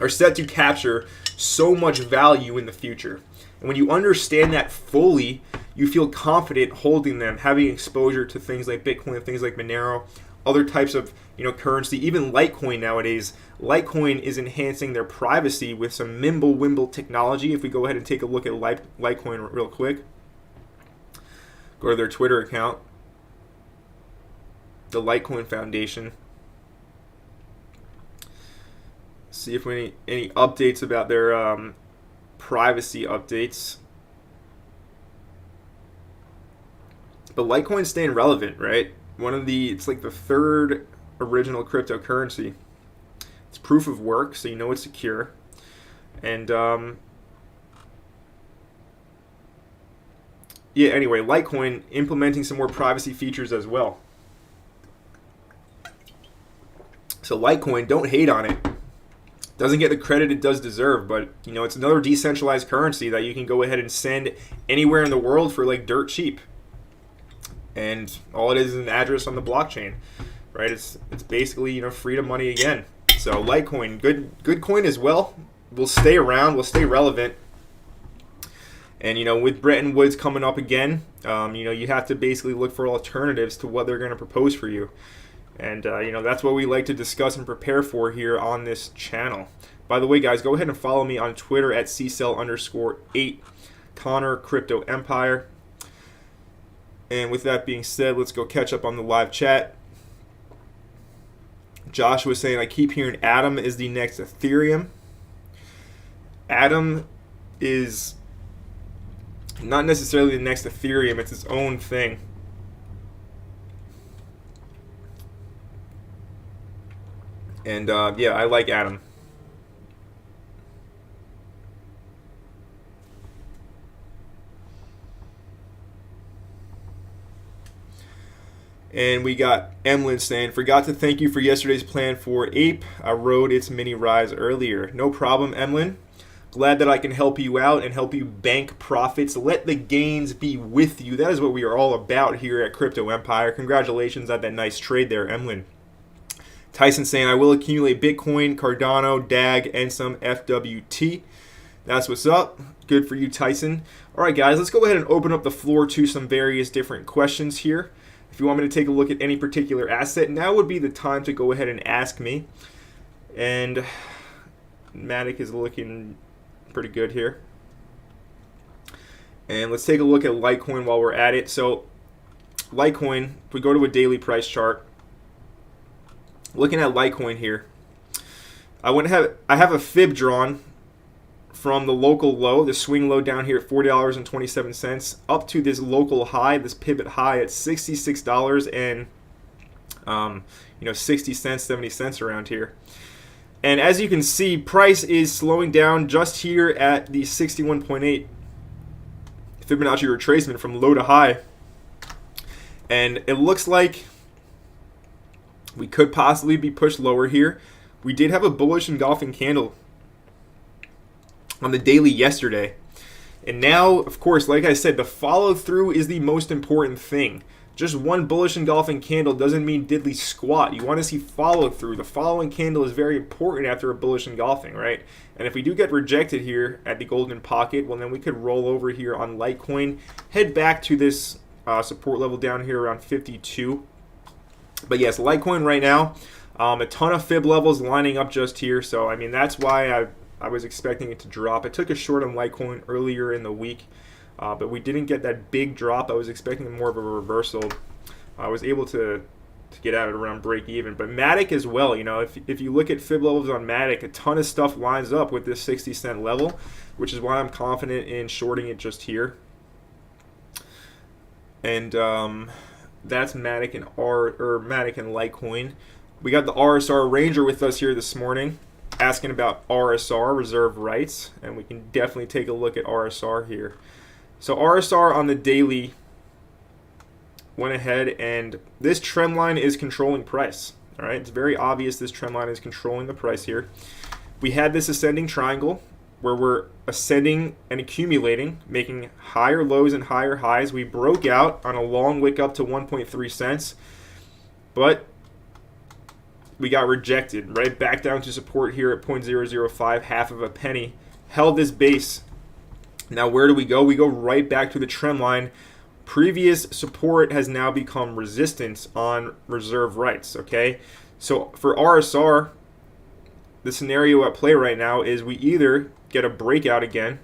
are set to capture so much value in the future. And when you understand that fully, you feel confident holding them, having exposure to things like Bitcoin, things like Monero, other types of currency, even Litecoin nowadays. Litecoin is enhancing their privacy with some Mimblewimble technology. If we go ahead and take a look at Litecoin real quick, go to their Twitter account, the Litecoin Foundation. See if we any updates about their privacy updates. But Litecoin's staying relevant, right? It's like the third original cryptocurrency. It's proof of work, so it's secure. And anyway, Litecoin implementing some more privacy features as well. So Litecoin, don't hate on it. Doesn't get the credit it does deserve, but it's another decentralized currency that you can go ahead and send anywhere in the world for like dirt cheap. And all it is an address on the blockchain, right? It's basically freedom money again. So Litecoin, good coin as well. Will stay around, will stay relevant. And with Bretton Woods coming up again, you have to basically look for alternatives to what they're going to propose for you. And that's what we like to discuss and prepare for here on this channel. By the way, guys, go ahead and follow me on Twitter at ccell_8, Connor Crypto Empire. And with that being said, let's go catch up on the live chat. Josh was saying, I keep hearing Atom is the next Ethereum. Atom is not necessarily the next Ethereum. It's its own thing. And I like Atom. And we got Emlyn saying, forgot to thank you for yesterday's plan for Ape. I rode its mini rise earlier. No problem, Emlyn. Glad that I can help you out and help you bank profits. Let the gains be with you. That is what we are all about here at Crypto Empire. Congratulations on that nice trade there, Emlyn. Tyson saying, I will accumulate Bitcoin, Cardano, DAG, and some FWT. That's what's up. Good for you, Tyson. All right, guys, let's go ahead and open up the floor to some various different questions here. If you want me to take a look at any particular asset, now would be the time to go ahead and ask me. And Matic is looking pretty good here. And let's take a look at Litecoin while we're at it. So Litecoin, if we go to a daily price chart, looking at Litecoin here, I have a fib drawn from the local low, the swing low down here at $40.27, up to this local high, this pivot high at $66 and 60 cents, 70 cents around here. And as you can see, price is slowing down just here at the 61.8 Fibonacci retracement from low to high. And it looks like we could possibly be pushed lower here. We did have a bullish engulfing candle on the daily yesterday. And now, of course, like I said, the follow through is the most important thing. Just one bullish engulfing candle doesn't mean diddly squat. You want to see follow through. The following candle is very important after a bullish engulfing, right? And if we do get rejected here at the golden pocket, well, then we could roll over here on Litecoin, head back to this support level down here around 52. But yes, Litecoin right now, a ton of fib levels lining up just here. So, I mean, that's why I was expecting it to drop. I took a short on Litecoin earlier in the week. But we didn't get that big drop. I was expecting more of a reversal. I was able to get out at around break even. But Matic as well, if you look at fib levels on Matic, a ton of stuff lines up with this 60 cent level, which is why I'm confident in shorting it just here. And that's Matic and Matic and Litecoin. We got the RSR Ranger with us here this morning, asking about RSR, reserve rights, and we can definitely take a look at RSR here. So RSR on the daily went ahead, and this trend line is controlling price. All right, it's very obvious this trend line is controlling the price here. We had this ascending triangle where we're ascending and accumulating, making higher lows and higher highs. We broke out on a long wick up to 1.3 cents, but we got rejected, right? Back down to support here at 0.005, half of a penny. Held this base. Now where do we go? We go right back to the trend line. Previous support has now become resistance on reserve rights, okay? So for RSR, the scenario at play right now is we either get a breakout again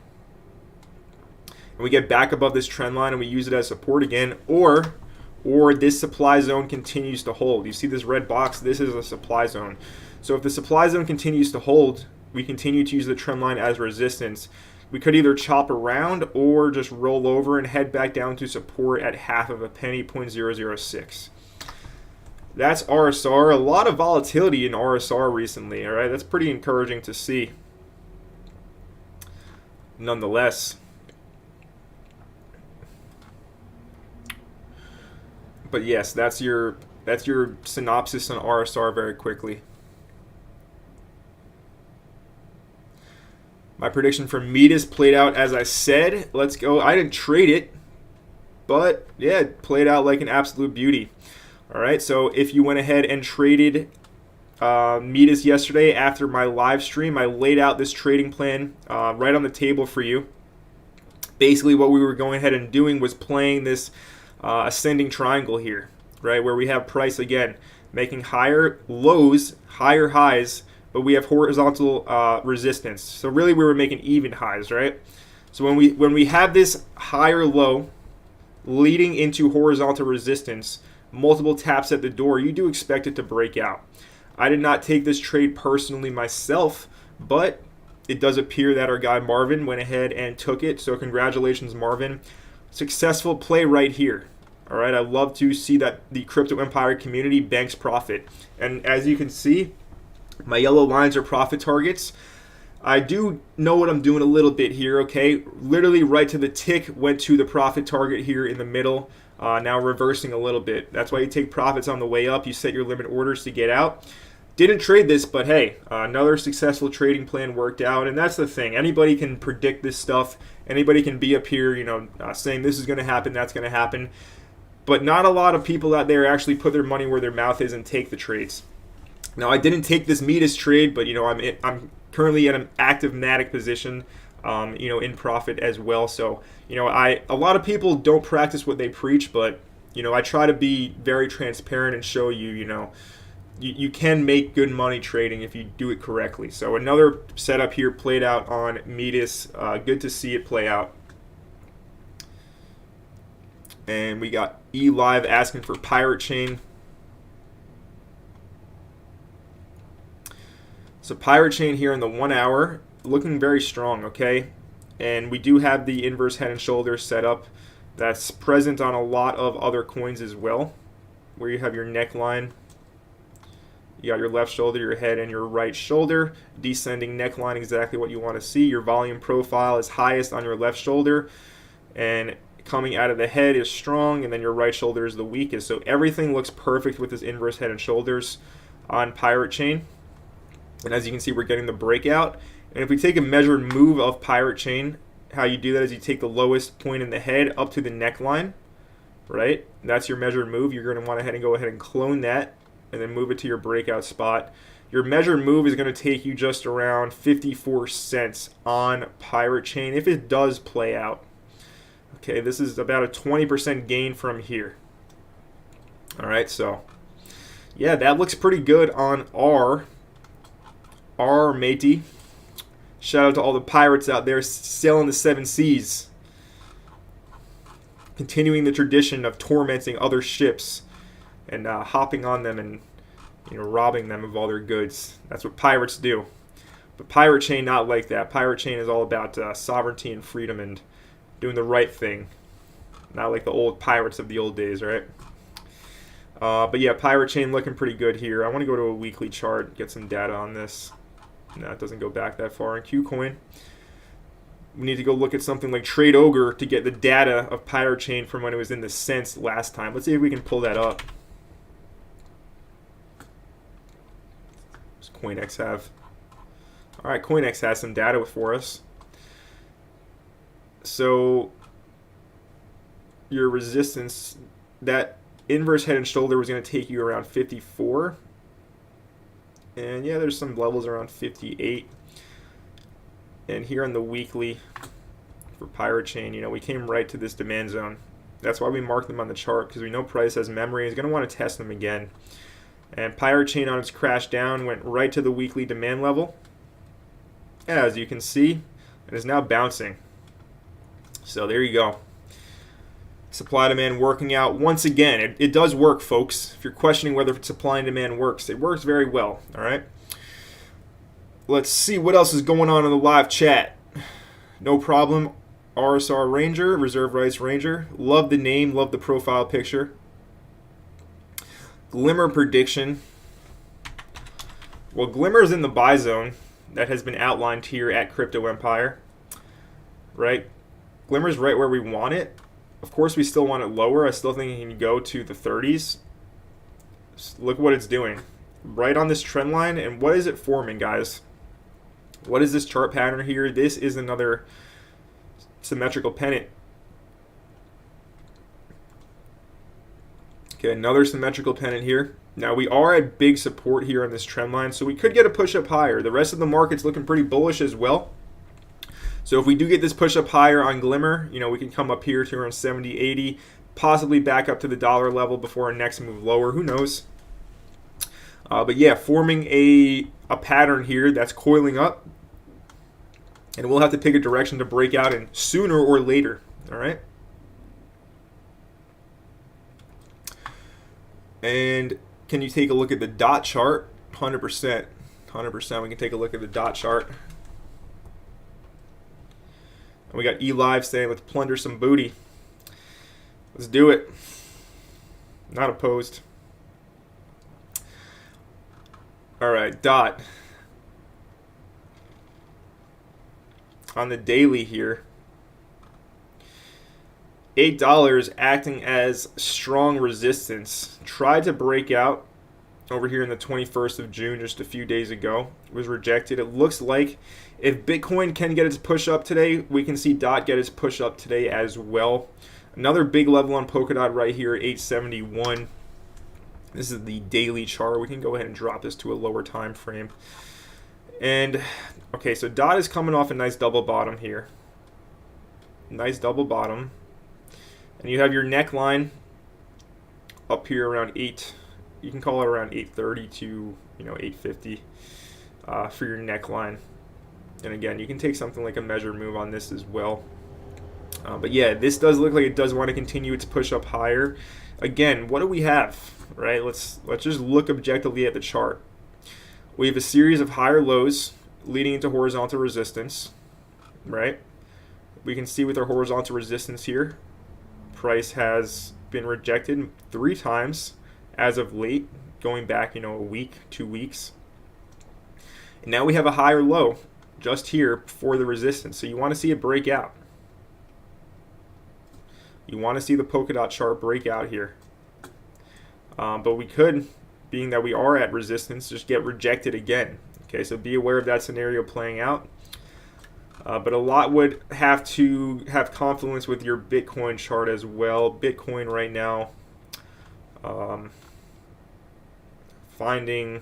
and we get back above this trend line and we use it as support again, or this supply zone continues to hold. You see this red box? This is a supply zone. So if the supply zone continues to hold, we continue to use the trend line as resistance. We could either chop around or just roll over and head back down to support at half of a penny, 0.006. That's RSR. A lot of volatility in RSR recently, all right? That's pretty encouraging to see. Nonetheless. But yes, that's your synopsis on RSR very quickly. My prediction for Midas played out as I said. Let's go. I didn't trade it, but yeah, it played out like an absolute beauty. All right, so if you went ahead and traded Midas yesterday after my live stream, I laid out this trading plan right on the table for you. Basically, what we were going ahead and doing was playing this ascending triangle here, right, where we have price again making higher lows, higher highs, but we have horizontal resistance. So really we were making even highs, right? So when we have this higher low leading into horizontal resistance, multiple taps at the door, you do expect it to break out. I did not take this trade personally myself, but it does appear that our guy Marvin went ahead and took it. So congratulations, Marvin. Successful play right here. All right, I love to see that the Crypto Empire community banks profit. And as you can see, my yellow lines are profit targets. I do know what I'm doing a little bit here, okay? Literally right to the tick, went to the profit target here in the middle. Now reversing a little bit. That's why you take profits on the way up. You set your limit orders to get out. Didn't trade this, but hey, another successful trading plan worked out. And that's the thing. Anybody can predict this stuff. Anybody can be up here, saying this is going to happen, that's going to happen. But not a lot of people out there actually put their money where their mouth is and take the trades. Now, I didn't take this Midas trade, but I'm currently in an active Matic position, in profit as well. So, a lot of people don't practice what they preach, but I try to be very transparent and show you, you can make good money trading if you do it correctly. So another setup here played out on Midas. Good to see it play out. And we got eLive asking for Pirate Chain. So Pirate Chain here in the 1 hour looking very strong, okay? And we do have the inverse head and shoulders set up. That's present on a lot of other coins as well, where you have your neckline. You got your left shoulder, your head, and your right shoulder. Descending neckline, exactly what you want to see. Your volume profile is highest on your left shoulder, and coming out of the head is strong, and then your right shoulder is the weakest. So everything looks perfect with this inverse head and shoulders on Pirate Chain. And as you can see, we're getting the breakout. And if we take a measured move of Pirate Chain, how you do that is you take the lowest point in the head up to the neckline, right? That's your measured move. You're going to want to go ahead and clone that and then move it to your breakout spot. Your measured move is going to take you just around 54 cents on Pirate Chain if it does play out. Okay, this is about a 20% gain from here. All right, so yeah, that looks pretty good on our matey. Shout out to all the pirates out there sailing the 7 seas, continuing the tradition of tormenting other ships and hopping on them and robbing them of all their goods. That's what pirates do. But Pirate Chain not like that. Pirate Chain is all about sovereignty and freedom and doing the right thing. Not like the old pirates of the old days, right? But yeah, Pirate Chain looking pretty good here. I want to go to a weekly chart, get some data on this. No, it doesn't go back that far in Qcoin. We need to go look at something like Trade Ogre to get the data of Pirate Chain from when it was in the cents last time. Let's see if we can pull that up. What's CoinX have? All right, CoinX has some data for us. So your resistance, that inverse head and shoulder was going to take you around 54. And yeah, there's some levels around 58. And here on the weekly for Pirate Chain, we came right to this demand zone. That's why we marked them on the chart, because we know price has memory. It's going to want to test them again. And Pirate Chain on its crash down went right to the weekly demand level. As you can see, it is now bouncing. So there you go. Supply demand working out once again. It does work, folks. If you're questioning whether supply and demand works, it works very well. All right. Let's see what else is going on in the live chat. No problem. RSR Ranger, Reserve Rights Ranger. Love the name, love the profile picture. Glimmer prediction. Well, Glimmer is in the buy zone that has been outlined here at Crypto Empire. Right? Glimmer's right where we want it. Of course, we still want it lower. I still think it can go to the 30s. Look what it's doing. Right on this trend line. And what is it forming, guys? What is this chart pattern here? This is another symmetrical pennant. Okay, another symmetrical pennant here. Now, we are at big support here on this trend line, so we could get a push up higher. The rest of the market's looking pretty bullish as well. So if we do get this push up higher on Glimmer, we can come up here to around 70, 80, possibly back up to the dollar level before our next move lower. Who knows? But yeah, forming a pattern here that's coiling up. And we'll have to pick a direction to break out in sooner or later. All right? And can you take a look at the dot chart? 100%. 100%. We can take a look at the dot chart. We got eLive saying, let's plunder some booty. Let's do it. Not opposed. All right, DOT. On the daily here, $8 acting as strong resistance. Tried to break out over here in the 21st of June just a few days ago. It was rejected. It looks like if Bitcoin can get its push up today, we can see DOT get its push up today as well. Another big level on Polkadot right here, 871. This is the daily chart. We can go ahead and drop this to a lower time frame. And okay, so DOT is coming off a nice double bottom here. Nice double bottom. And you have your neckline up here around 8. You can call it around 830 to 850 for your neckline. And again, you can take something like a measured move on this as well. But yeah, this does look like it does want to continue its push up higher. Again, what do we have? Right? Let's just look objectively at the chart. We have a series of higher lows. leading into horizontal resistance, right? We can see with our horizontal resistance here, price has been rejected 3 times as of late, going back, a week, 2 weeks. And now we have a higher low just here before the resistance. So you want to see it break out. You want to see the polka dot chart break out here. But we could, being that we are at resistance, just get rejected again. Okay, so be aware of that scenario playing out. But a lot would have to have confluence with your Bitcoin chart as well. Bitcoin right now, finding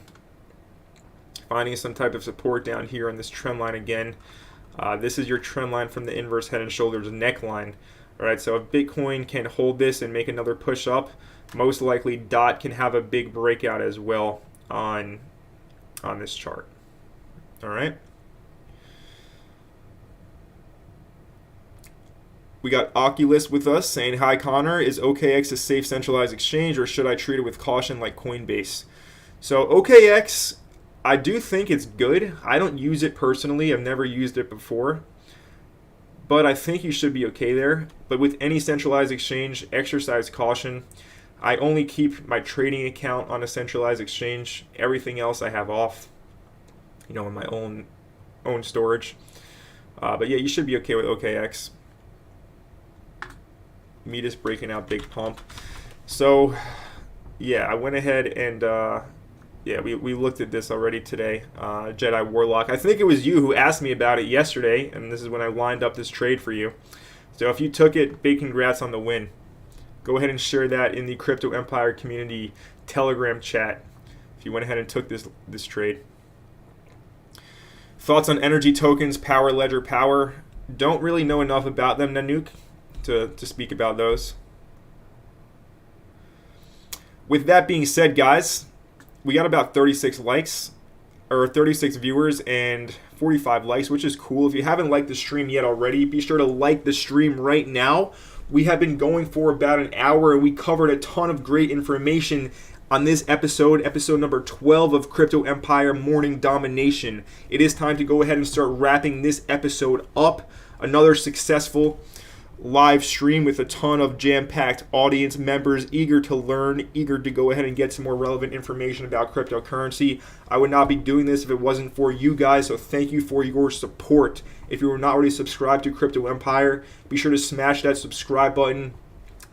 some type of support down here on this trend line again. This is your trend line from the inverse head and shoulders neckline. All right, so if Bitcoin can hold this and make another push up, most likely DOT can have a big breakout as well on this chart. All right. We got Oculus with us saying, hi Connor, is OKX a safe centralized exchange or should I treat it with caution like Coinbase? So OKX, I do think it's good. I don't use it personally. I've never used it before. But I think you should be okay there. But with any centralized exchange, exercise caution. I only keep my trading account on a centralized exchange. Everything else I have off, in my own storage. But yeah, you should be okay with OKX. Meet is breaking out big pump. So yeah, I went ahead and we looked at this already today. Jedi Warlock. I think it was you who asked me about it yesterday, and this is when I lined up this trade for you. So if you took it, big congrats on the win. Go ahead and share that in the Crypto Empire community Telegram chat if you went ahead and took this trade. Thoughts on energy tokens, Power Ledger Power. Don't really know enough about them, Nanook, to speak about those. With that being said, guys, we got about 36 likes, or 36 viewers and 45 likes, which is cool. If you haven't liked the stream yet already, be sure to like the stream right now. We have been going for about an hour, and we covered a ton of great information on this episode number 12 of Crypto Empire Morning Domination. It is time to go ahead and start wrapping this episode up. Another successful live stream with a ton of jam-packed audience members eager to learn, eager to go ahead and get some more relevant information about cryptocurrency. I would not be doing this if it wasn't for you guys, so thank you for your support. If you are not already subscribed to Crypto Empire, be sure to smash that subscribe button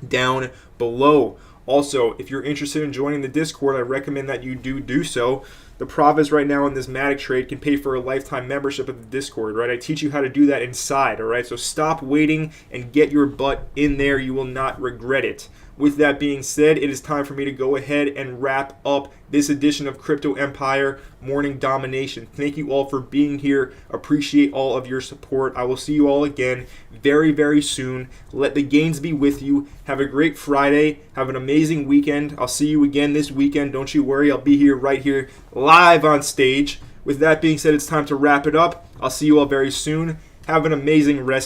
down below. Also, if you're interested in joining the Discord, I recommend that you do so. The profits right now on this Matic trade can pay for a lifetime membership of the Discord, right? I teach you how to do that inside, all right? So stop waiting and get your butt in there. You will not regret it. With that being said, it is time for me to go ahead and wrap up this edition of Crypto Empire Morning Domination. Thank you all for being here. Appreciate all of your support. I will see you all again very, very soon. Let the gains be with you. Have a great Friday. Have an amazing weekend. I'll see you again this weekend. Don't you worry. I'll be here right here live on stage. With that being said, it's time to wrap it up. I'll see you all very soon. Have an amazing rest